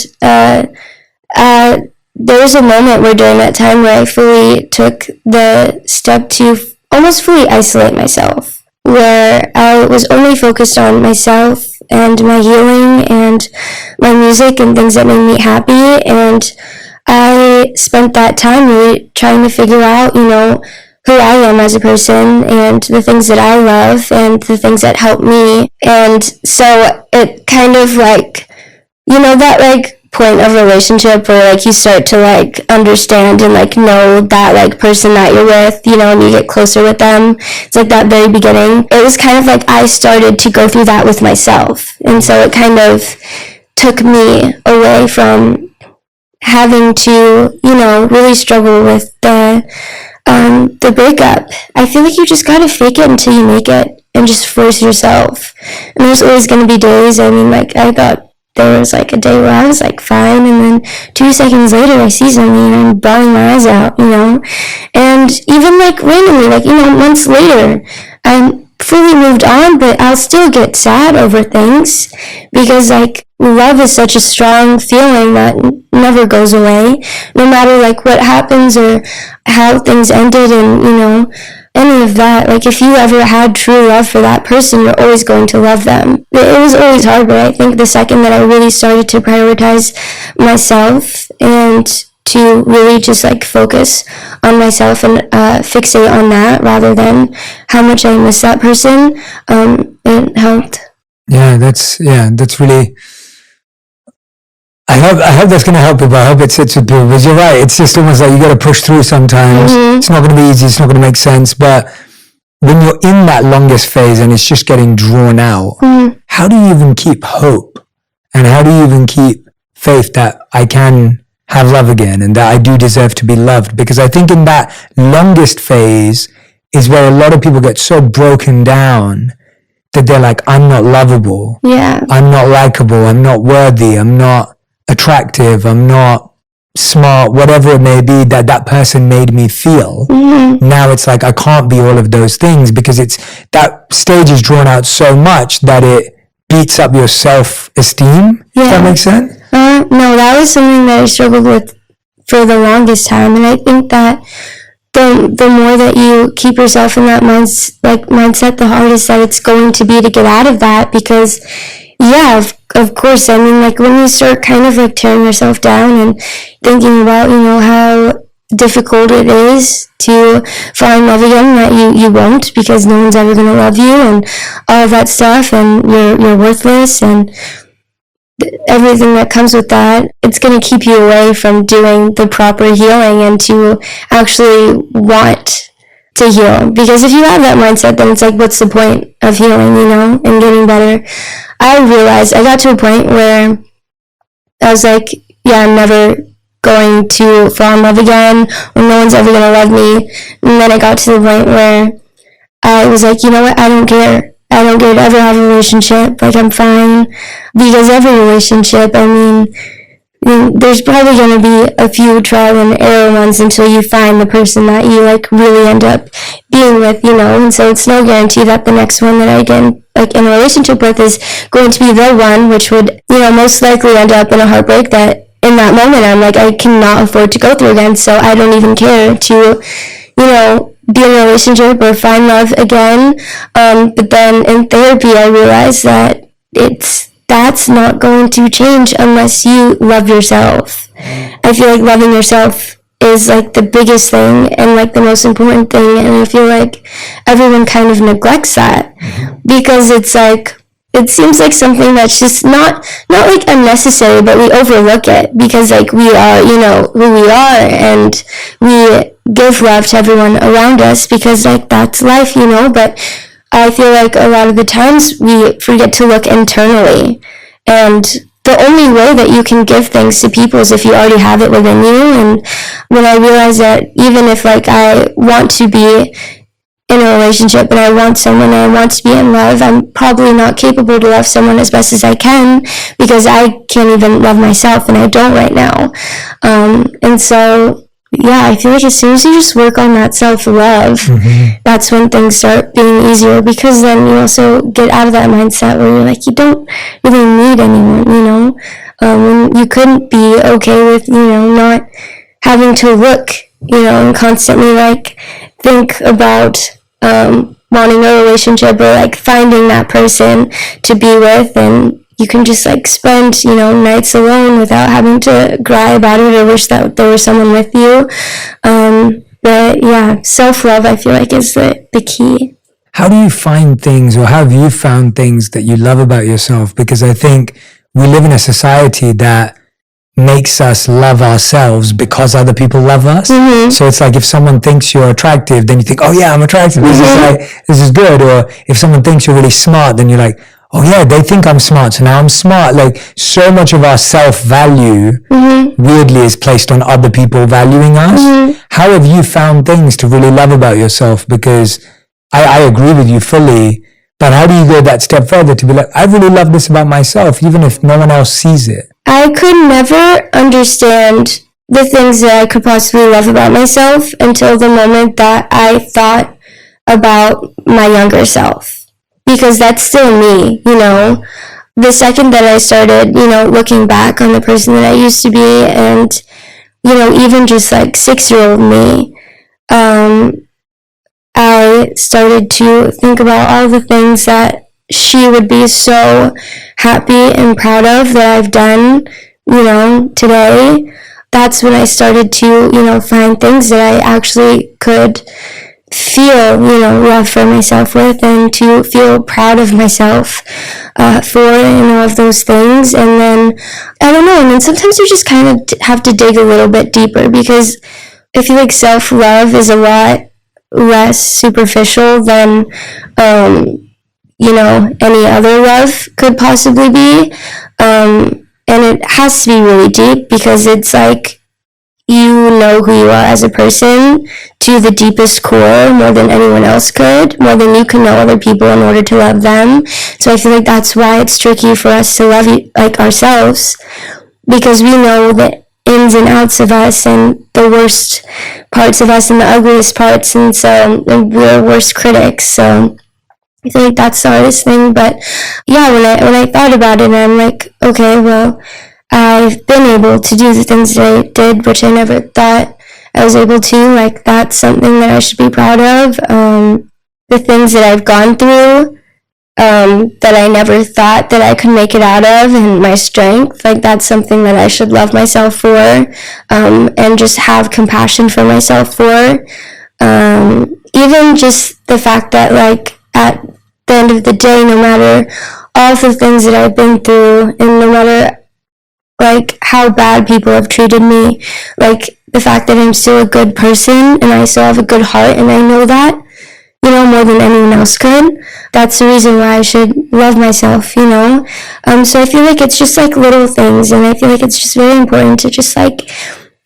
there was a moment where during that time where I fully took the step to almost fully isolate myself, where I was only focused on myself and my healing and my music and things that made me happy. And I spent that time really trying to figure out, who I am as a person and the things that I love and the things that help me. And so it kind of like, that like point of relationship where like you start to like understand and like know that like person that you're with, and you get closer with them. It's like that very beginning. It was kind of like I started to go through that with myself. And so it kind of took me away from having to, really struggle with the breakup. I feel like you just gotta fake it until you make it and just force yourself. And there's always gonna be days, I thought there was like a day where I was like fine, and then 2 seconds later I see something and I'm bawling my eyes out, and even like randomly, like, months later, I'm fully moved on, but I'll still get sad over things, because like love is such a strong feeling that never goes away, no matter like what happens or how things ended, and any of that. Like if you ever had true love for that person, you're always going to love them. It was always hard, but I think the second that I really started to prioritize myself and to really just like focus on myself and fixate on that rather than how much I miss that person, it helped. That's really. I hope that's going to help people. I hope it sits with people. Because you're right. It's just almost like you got to push through sometimes. It's not going to be easy. It's not going to make sense. But when you're in that longest phase and it's just getting drawn out, how do you even keep hope? And how do you even keep faith that I can have love again and that I do deserve to be loved? Because I think in that longest phase is where a lot of people get so broken down that they're like, I'm not lovable. I'm not likable. I'm not worthy. I'm not attractive, I'm not smart, whatever it may be that person made me feel. Now it's like I can't be all of those things because it's that stage is drawn out so much that it beats up your self-esteem. Does that make sense? No, that was something that I struggled with for the longest time, and I think that the more that you keep yourself in that mindset, the hardest that it's going to be to get out of that. Because of course, I mean, like when you start kind of like tearing yourself down and thinking about, how difficult it is to find love again, that you won't, because no one's ever going to love you and all of that stuff, and you're worthless and everything that comes with that, it's going to keep you away from doing the proper healing and to actually want to heal. Because if you have that mindset, then it's like, what's the point of healing, and getting better? I realized I got to a point where I was like, I'm never going to fall in love again, or no one's ever going to love me. And then I got to the point where I was like, you know what, I don't care. I don't care to ever have a relationship. Like, I'm fine. Because every relationship, I mean, there's probably going to be a few trial and error ones until you find the person that you, like, really end up being with, and so it's no guarantee that the next one that I get, like, in a relationship with is going to be the one, which would, most likely end up in a heartbreak that in that moment I'm like, I cannot afford to go through again, so I don't even care to, be in a relationship or find love again. But then in therapy, I realized that that's not going to change unless you love yourself. I feel like loving yourself is like the biggest thing and like the most important thing, and I feel like everyone kind of neglects that because it's like, it seems like something that's just not like unnecessary, but we overlook it because like we are, who we are, and we give love to everyone around us because like that's life, but I feel like a lot of the times we forget to look internally, and the only way that you can give things to people is if you already have it within you. And when I realized that even if like I want to be in a relationship and I want someone and I want to be in love, I'm probably not capable to love someone as best as I can because I can't even love myself, and I don't right now. And so I feel like as soon as you just work on that self-love, that's when things start being easier, because then you also get out of that mindset where you're like, you don't really need anyone, when you couldn't be okay with, not having to look, and constantly like think about wanting a relationship or like finding that person to be with, and you can just like spend, nights alone without having to cry about it or wish that there was someone with you. But self-love, I feel like, is the key. How do you find things, or how have you found things that you love about yourself? Because I think we live in a society that makes us love ourselves because other people love us. So it's like if someone thinks you're attractive, then you think, oh yeah, I'm attractive. This is good. Or if someone thinks you're really smart, then you're like, oh yeah, they think I'm smart, so now I'm smart. Like, so much of our self-value weirdly is placed on other people valuing us. How have you found things to really love about yourself? Because I agree with you fully, but how do you go that step further to be like, I really love this about myself, even if no one else sees it? I could never understand the things that I could possibly love about myself until the moment that I thought about my younger self. Because that's still me, The second that I started, looking back on the person that I used to be, and, even just like 6-year-old me, I started to think about all the things that she would be so happy and proud of that I've done, today. That's when I started to, find things that I actually could feel, love for myself with, and to feel proud of myself. for and all of those things. And then, I don't know, and then sometimes you just kind of have to dig a little bit deeper, because I feel like self-love is a lot less superficial than, any other love could possibly be. And it has to be really deep, because it's like you know who you are as a person to the deepest core more than anyone else could, more than you can know other people in order to love them. So I feel like that's why it's tricky for us to love ourselves, because we know the ins and outs of us and the worst parts of us and the ugliest parts, and so we're worst critics. So I feel like that's the hardest thing. But yeah, when I thought about it, I'm like, okay, well, I've been able to do the things that I did, which I never thought I was able to. Like, that's something that I should be proud of. The things that I've gone through, that I never thought that I could make it out of, and my strength, like, that's something that I should love myself for, and just have compassion for myself for. Even just the fact that, like, at the end of the day, no matter all the things that I've been through, and no matter like how bad people have treated me, like the fact that I'm still a good person and I still have a good heart, and I know that, more than anyone else could. That's the reason why I should love myself, So I feel like it's just like little things, and I feel like it's just very important to just like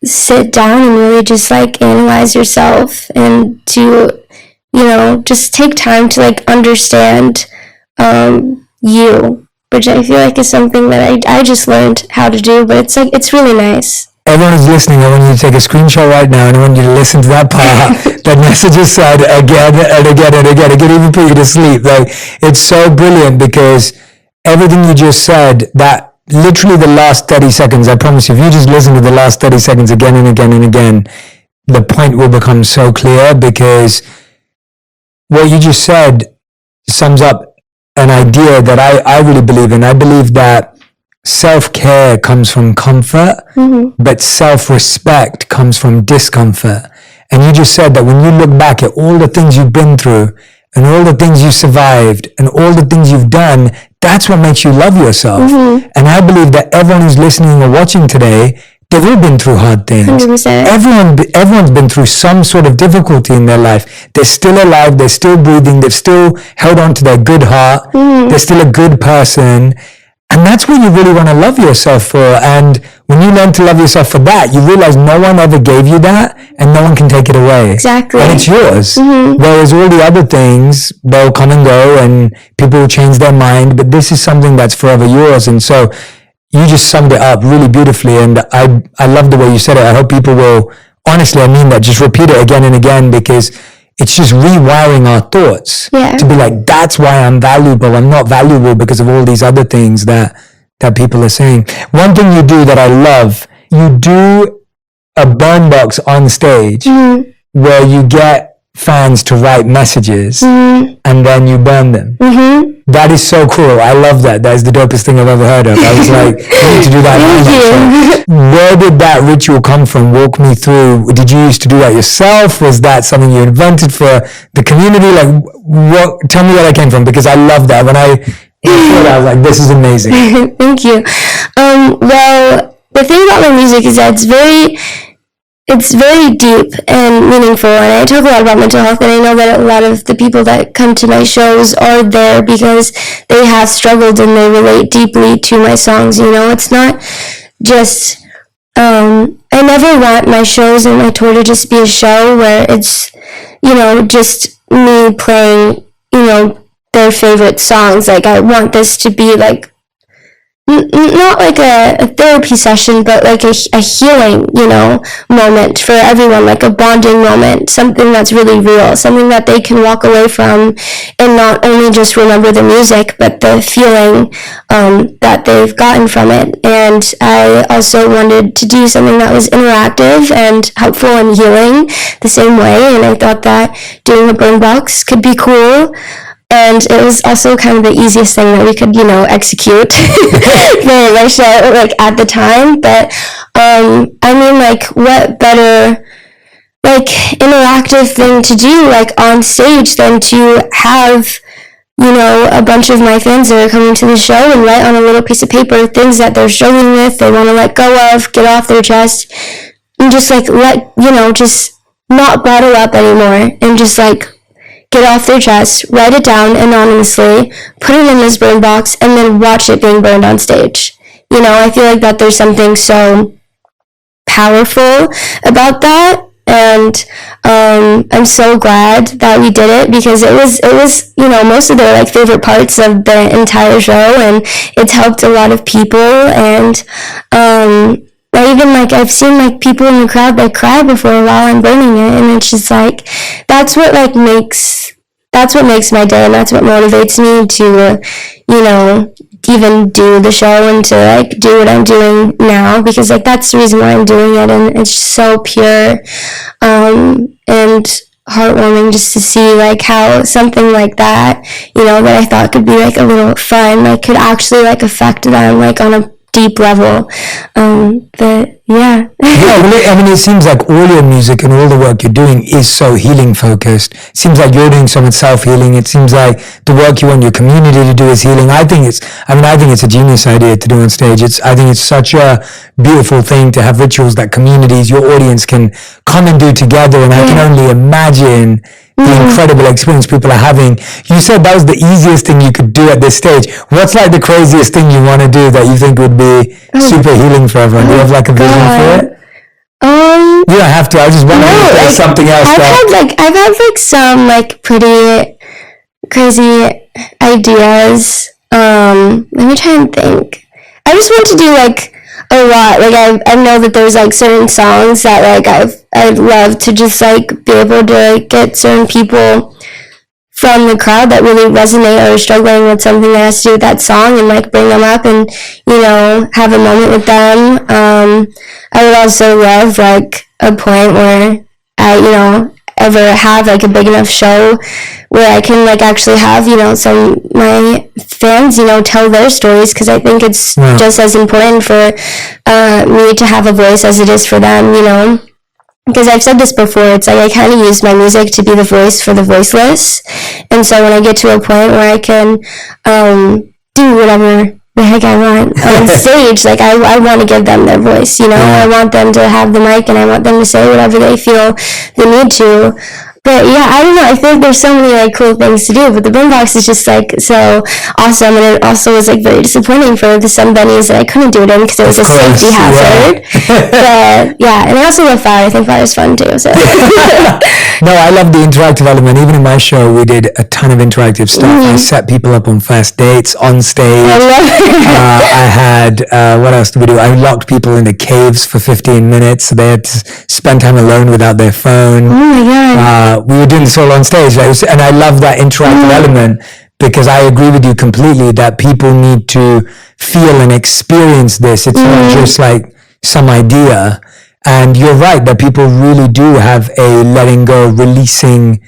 sit down and really just like analyze yourself, and to, just take time to like understand you, which I feel like is something that I just learned how to do, but it's like, it's really nice. Everyone who's listening, I want you to take a screenshot right now, and I want you to listen to that part. That message is said again and again and again. It can even put you to sleep. Like, it's so brilliant, because everything you just said, that literally the last 30 seconds, I promise you, if you just listen to the last 30 seconds again and again and again, the point will become so clear, because what you just said sums up an idea that I really believe in. I believe that self-care comes from comfort, but self-respect comes from discomfort. And you just said that when you look back at all the things you've been through, and all the things you survived, and all the things you've done, that's what makes you love yourself. And I believe that everyone who's listening or watching today, they've all been through hard things. 100%. Everyone's been through some sort of difficulty in their life. They're still alive. They're still breathing. They've still held on to their good heart. They're still a good person. And that's what you really want to love yourself for. And when you learn to love yourself for that, you realize no one ever gave you that, and no one can take it away. Exactly. And it's yours. Whereas all the other things, they'll come and go, and people will change their mind. But this is something that's forever yours. And so you just summed it up really beautifully, and I love the way you said it. I hope people will, honestly, I mean that, just repeat it again and again, because it's just rewiring our thoughts to be like, that's why I'm valuable. I'm not valuable because of all these other things that people are saying. One thing you do that I love, you do a burn box on stage where you get fans to write messages and then you burn them. That is so cool. I love that. That is the dopest thing I've ever heard of. I was like, you need to do that. Where did that ritual come from? Walk me through. Did you used to do that yourself? Was that something you invented for the community? Like, what? Tell me where that came from, because I love that. When I saw that, I was like, this is amazing. Thank you. Well, the thing about my music is that it's very deep and meaningful, and I talk a lot about mental health, and I know that a lot of the people that come to my shows are there because they have struggled and they relate deeply to my songs. It's not just, I never want my shows and my tour to just be a show where it's, just me playing, their favorite songs. Like, I want this to be like, not like a therapy session, but like a healing, moment for everyone, like a bonding moment, something that's really real, something that they can walk away from and not only just remember the music, but the feeling that they've gotten from it. And I also wanted to do something that was interactive and helpful and healing the same way, and I thought that doing a burn box could be cool. And it was also kind of the easiest thing that we could, execute for my show, like, at the time. But, I mean, like, what better, like, interactive thing to do, like, on stage than to have, a bunch of my fans that are coming to the show and write on a little piece of paper things that they're struggling with, they want to let go of, get off their chest, and just like just not bottle up anymore, and just like get off their chest, write it down anonymously, put it in this burn box, and then watch it being burned on stage. I feel like that there's something so powerful about that, and I'm so glad that we did it, because it was most of their like favorite parts of the entire show, and it's helped a lot of people. And I even like I've seen like people in the crowd like cry before while I'm burning it, and it's just like that's what makes my day, and that's what motivates me to even do the show and to like do what I'm doing now, because like that's the reason why I'm doing it, and it's so pure and heartwarming just to see like how something like that that I thought could be like a little fun like could actually like affect them like on a deep level. But yeah. I mean, it seems like all your music and all the work you're doing is so healing focused. It seems like you're doing so much self-healing. It seems like the work you want your community to do is healing. I think it's a genius idea to do on stage. I think it's such a beautiful thing to have rituals that communities, your audience can come and do together. And I can only imagine the incredible experience people are having. You said that was the easiest thing you could do at this stage. What's like the craziest thing you want to do that you think would be super healing for everyone? Do you have like a vision for it? You don't have to. I just wondering if there's something else. I've had like some like pretty crazy ideas. Let me try and think. I just want to do like a lot. Like I know that there's like certain songs that like I'd love to just like be able to like, get certain people from the crowd that really resonate or are struggling with something that has to do with that song, and like bring them up and have a moment with them. I would also love like a point where I ever have like a big enough show where I can like actually have some of my fans tell their stories, because I think it's just as important for me to have a voice as it is for them, because I've said this before, it's like I kind of use my music to be the voice for the voiceless, and so when I get to a point where I can do whatever the heck I want on stage, like I want to give them their voice, I want them to have the mic, and I want them to say whatever they feel they need to. But yeah, I don't know, I feel like there's so many like cool things to do, but the boombox is just like so awesome, and it also was like very disappointing for the some venues that I couldn't do it in because it was a safety hazard. But yeah, and I also love fire. I think fire is fun too. So no, I love the interactive element. Even in my show, we did a ton of interactive stuff. I set people up on first dates on stage. I love it. I had what else did we do? I locked people in the caves for 15 minutes, so they had to spend time alone without their phone. Oh my god. We were doing this all on stage, and I love that interactive element, because I agree with you completely that people need to feel and experience this. It's not just like some idea. And you're right that people really do have a letting go, releasing.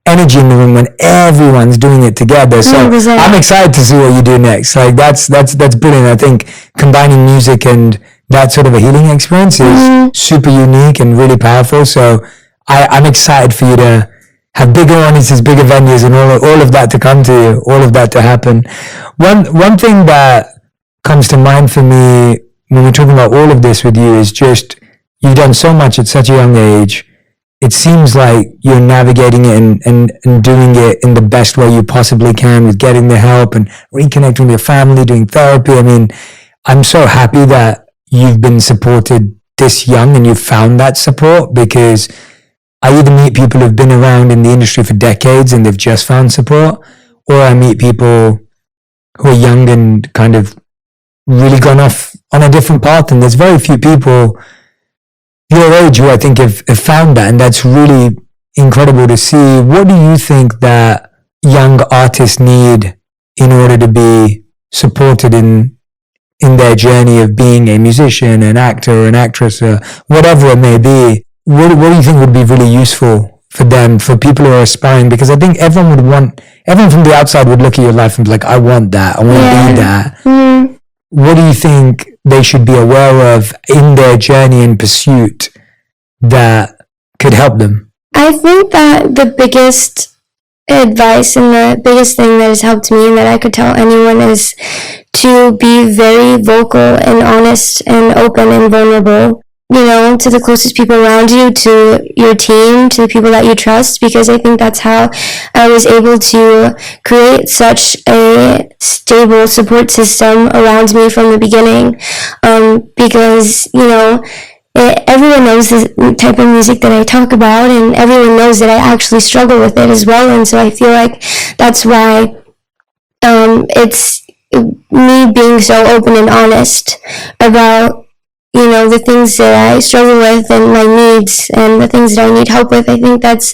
Energy in the room when everyone's doing it together. So 100%. I'm excited to see what you do next. Like that's brilliant. I think combining music and that sort of a healing experience is super unique and really powerful. So I'm excited for you to have bigger audiences, bigger venues, and all of that to come to you, all of that to happen. One thing that comes to mind for me when we're talking about all of this with you is just you've done so much at such a young age. it seems like you're navigating it and doing it in the best way you possibly can, with getting the help and reconnecting with your family, doing therapy. I mean, I'm so happy that you've been supported this young and you've found that support, because I either meet people who've been around in the industry for decades and they've just found support, or I meet people who are young and kind of really gone off on a different path. And there's very few people your age who I think have found that, and that's really incredible to see. What do you think that young artists need in order to be supported in their journey of being a musician, an actor, or an actress, or whatever it may be? What do you think would be really useful for them, for people who are aspiring? Because I think everyone from the outside would look at your life and be like, I want that, I want to be that. Mm-hmm. What do you think they should be aware of in their journey and pursuit that could help them? I think that the biggest advice and the biggest thing that has helped me and that I could tell anyone is to be very vocal and honest and open and vulnerable, you know, to the closest people around you, to your team, to the people that you trust, because I think that's how I was able to create such a stable support system around me from the beginning, because, you know, everyone knows the type of music that I talk about, and everyone knows that I actually struggle with it as well, and so I feel like that's why it's me being so open and honest about, you know, the things that I struggle with and my needs and the things that I need help with. I think that's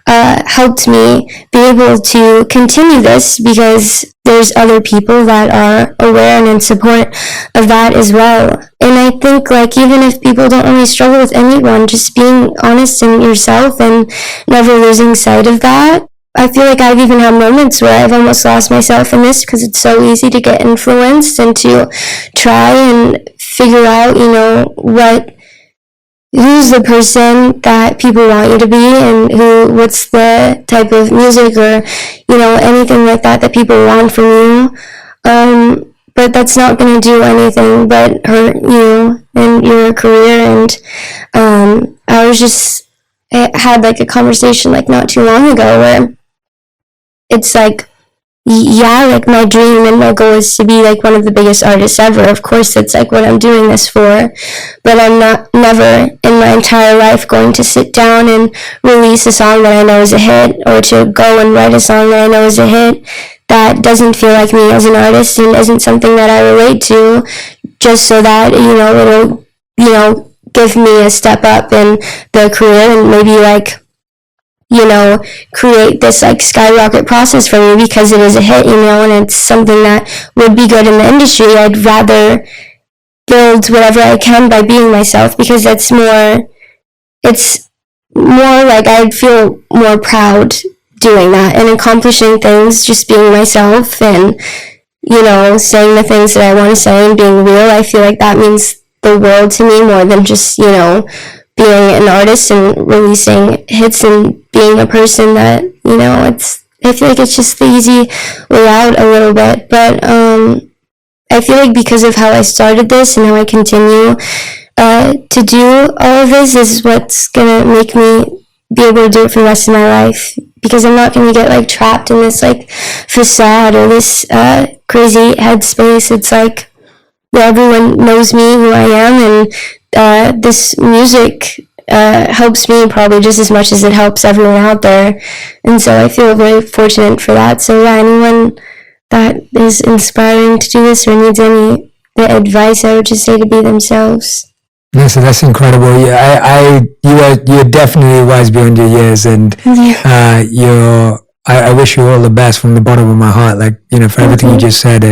helped me be able to continue this, because there's other people that are aware and in support of that as well. And I think, like, even if people don't really struggle with anyone, just being honest in yourself and never losing sight of that. I feel like I've even had moments where I've almost lost myself in this, because it's so easy to get influenced and to try and figure out, you know, who's the person that people want you to be, and what's the type of music or, you know, anything like that that people want from you. But that's not going to do anything but hurt you and your career. And I had like a conversation like not too long ago where it's like, yeah, like my dream and my goal is to be like one of the biggest artists ever. Of course, that's like what I'm doing this for, but I'm never in my entire life going to sit down and release a song that I know is a hit, or to go and write a song that I know is a hit that doesn't feel like me as an artist and isn't something that I relate to, just so that, you know, it'll, you know, give me a step up in the career and maybe like, you know, create this like skyrocket process for me because it is a hit, you know, and it's something that would be good in the industry. I'd rather build whatever I can by being myself, because it's more like I'd feel more proud doing that and accomplishing things, just being myself and, you know, saying the things that I want to say and being real. I feel like that means the world to me more than just, you know, being an artist and releasing hits and being a person that, you know, I feel like it's just the easy way out a little bit. But I feel like because of how I started this and how I continue to do all of this is what's gonna make me be able to do it for the rest of my life, because I'm not gonna get like trapped in this like facade or this crazy headspace. It's like, yeah, everyone knows me, who I am, and this music helps me probably just as much as it helps everyone out there, and so I feel very fortunate for that. So yeah, anyone that is inspiring to do this or needs any advice, I would just say to be themselves. Yeah, so that's incredible. Yeah, you're definitely wise beyond your years, and I wish you all the best from the bottom of my heart. Like, you know, for everything you just said,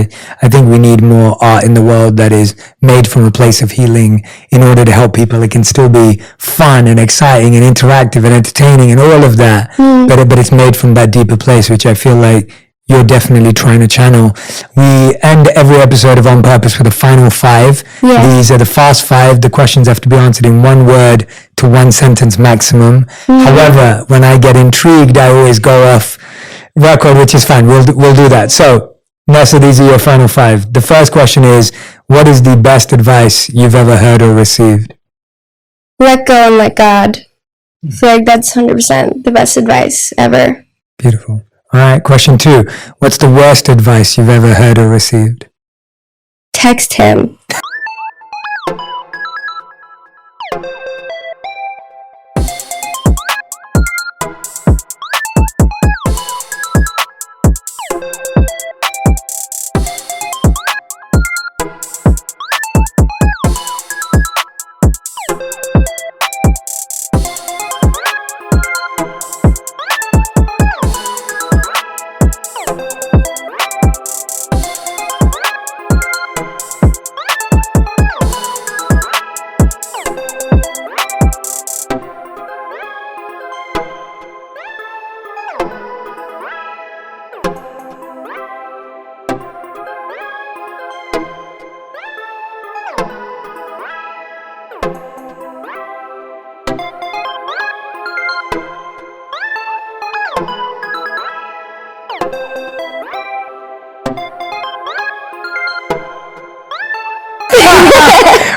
I think we need more art in the world that is made from a place of healing in order to help people. It can still be fun and exciting and interactive and entertaining and all of that, but it's made from that deeper place, which I feel like you're definitely trying to channel. We end every episode of On Purpose with a final 5. Yeah. These are the fast 5. The questions have to be answered in 1 word to 1 sentence maximum. However, when I get intrigued, I always go off record, which is fine. We'll do that. So, Nessa, these are your final 5. The first question is, what is the best advice you've ever heard or received? Let go and let God. I feel like that's 100% the best advice ever. Beautiful. All right, question 2. What's the worst advice you've ever heard or received? Text him.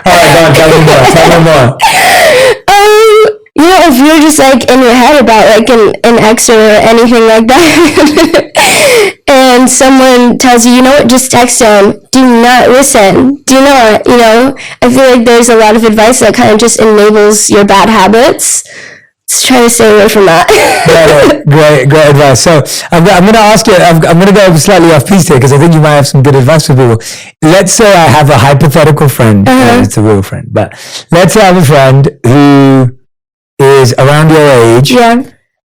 All right, go on, tell me more. You know, if you're just like in your head about like an ex or anything like that, and someone tells you, you know what, just text him, do not listen. Do not, you know, I feel like there's a lot of advice that kind of just enables your bad habits. Let's try to stay away from that. Great advice. So I'm going to ask you, I'm going to go slightly off piece here because I think you might have some good advice for people. Let's say I have a hypothetical friend, it's a real friend, but let's say I have a friend who is around your age,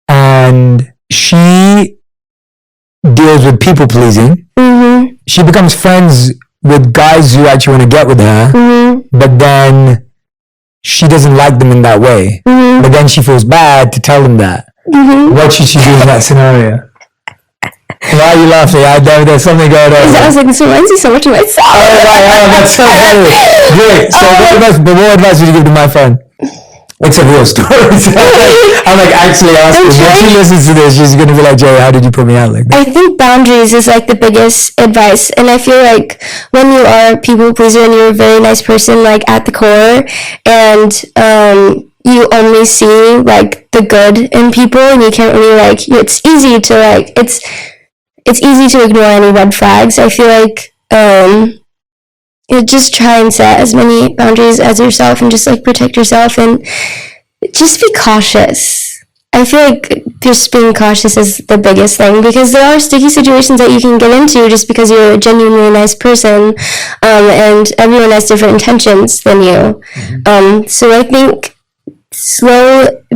and she deals with people pleasing. Mm-hmm. She becomes friends with guys who actually want to get with her, but then she doesn't like them in that way. But then she feels bad to tell them that. What should she do in that scenario? Why are you laughing? There's something going on. I was like, this reminds me so much of myself. Oh, that's so funny. Great. So what advice would you give to my friend? It's a real story. I'm like actually asking. When she listens to this, she's gonna be like, Jerry, how did you put me out like that? I think boundaries is like the biggest advice, and I feel like when you are a people pleaser and you're a very nice person, like at the core, and you only see like the good in people, and you can't really like. It's easy to ignore any red flags. I feel like you just try and set as many boundaries as yourself and just like protect yourself and just be cautious. I feel like just being cautious is the biggest thing because there are sticky situations that you can get into just because you're a genuinely nice person, and everyone has different intentions than you. So I think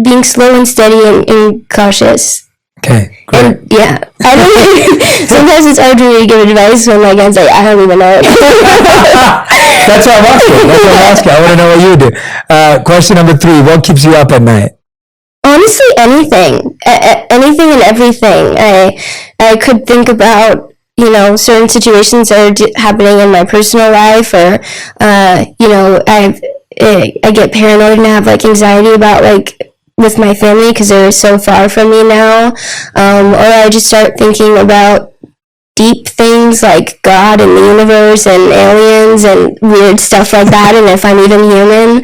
being slow and steady and cautious. Okay, great. And I don't sometimes it's hard to really give advice when like I'm like, I don't even know. That's what I'm asking. I want to know what you do. Question number 3, what keeps you up at night? Honestly, anything and everything. I could think about, you know, certain situations that are happening in my personal life, or you know, I get paranoid and have like anxiety about like with my family because they're so far from me now, or I just start thinking about deep things like God and the universe and aliens and weird stuff like that, and if I'm even human.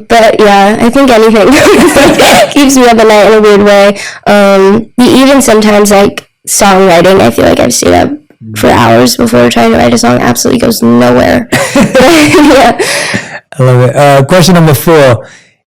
But yeah, I think anything keeps me up at night in a weird way. Even sometimes like songwriting, I feel like I've stayed up for hours before trying to write a song. Absolutely goes nowhere. Yeah. I love it. Question number 4,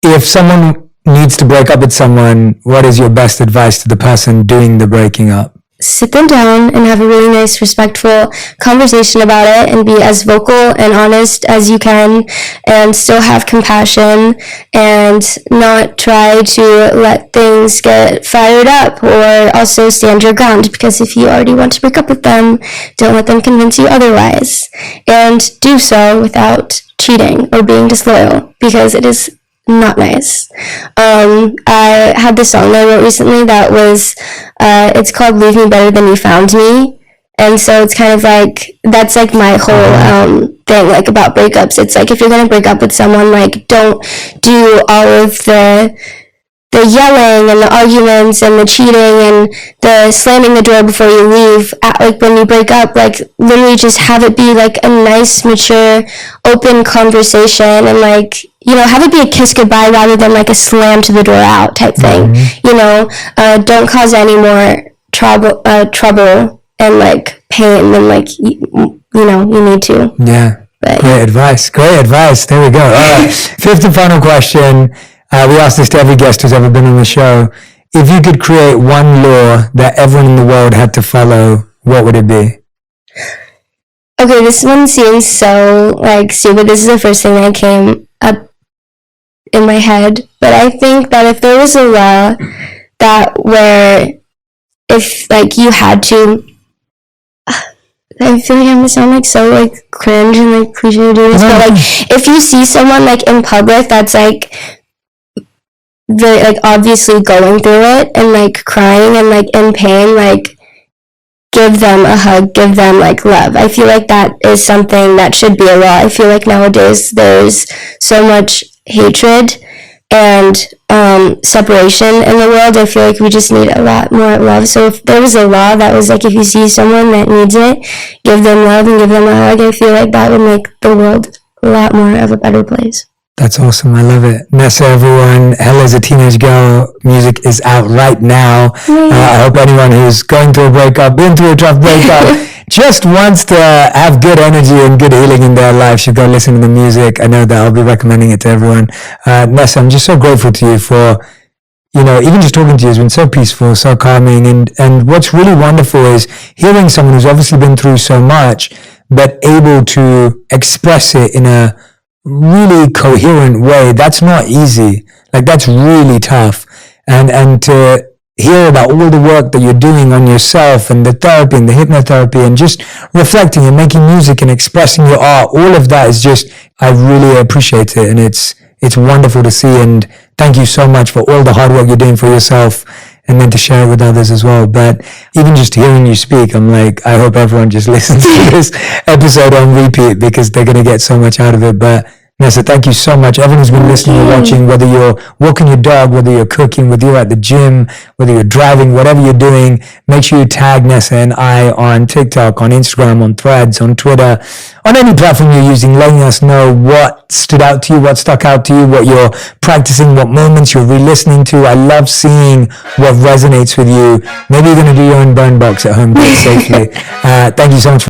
if someone needs to break up with someone, what is your best advice to the person doing the breaking up? Sit them down and have a really nice, respectful conversation about it and be as vocal and honest as you can and still have compassion and not try to let things get fired up, or also stand your ground, because if you already want to break up with them, don't let them convince you otherwise, and do so without cheating or being disloyal, because it is not nice. I had this song that I wrote recently that was, it's called Leave Me Better Than You Found Me, and so it's kind of like, that's like my whole thing, like about breakups. It's like, if you're going to break up with someone, like, don't do all of the yelling and the arguments and the cheating and the slamming the door before you leave. Like when you break up, like literally just have it be like a nice, mature, open conversation, and like have it be a kiss goodbye rather than like a slam to the door out type thing. Don't cause any more trouble and like pain than like you need to. Yeah. But, great advice. There we go. All right. Fifth and final question. We ask this to every guest who's ever been on the show. If you could create one law that everyone in the world had to follow, what would it be? Okay, this one seems so like stupid. This is the first thing that came up in my head. But I think that if there was a law that where if like you had to, I feel like I'm gonna sound like so like cringe and like cliche to do this, but like if you see someone like in public that's like very like obviously going through it and like crying and like in pain, like give them a hug, give them like love. I feel like that is something that should be a law. I feel like nowadays there's so much hatred and separation in the world. I feel like we just need a lot more love. So if there was a law that was like if you see someone that needs it, give them love and give them a hug, I feel like that would make the world a lot more of a better place. That's awesome. I love it. Nessa, everyone, Hella is a Teenage Girl music is out right now. I hope anyone who's going through a breakup, been through a tough breakup, just wants to have good energy and good healing in their life should go listen to the music. I know that I'll be recommending it to everyone. Nessa, I'm just so grateful to you for, even just talking to you has been so peaceful, so calming. And what's really wonderful is hearing someone who's obviously been through so much, but able to express it in a really coherent way. That's not easy. Like that's really tough. And to hear about all the work that you're doing on yourself and the therapy and the hypnotherapy and just reflecting and making music and expressing your art, all of that is just, I really appreciate it. And it's wonderful to see. And thank you so much for all the hard work you're doing for yourself and then to share it with others as well. But even just hearing you speak, I'm like, I hope everyone just listens to this episode on repeat because they're going to get so much out of it. But Nessa, thank you so much. Everyone who's been listening or watching, whether you're walking your dog, whether you're cooking, whether you're at the gym, whether you're driving, whatever you're doing, make sure you tag Nessa and I on TikTok, on Instagram, on Threads, on Twitter, on any platform you're using, letting us know what stood out to you, what stuck out to you, what you're practicing, what moments you're re-listening to. I love seeing what resonates with you. Maybe you're going to do your own burn box at home, do it safely. Thank you so much.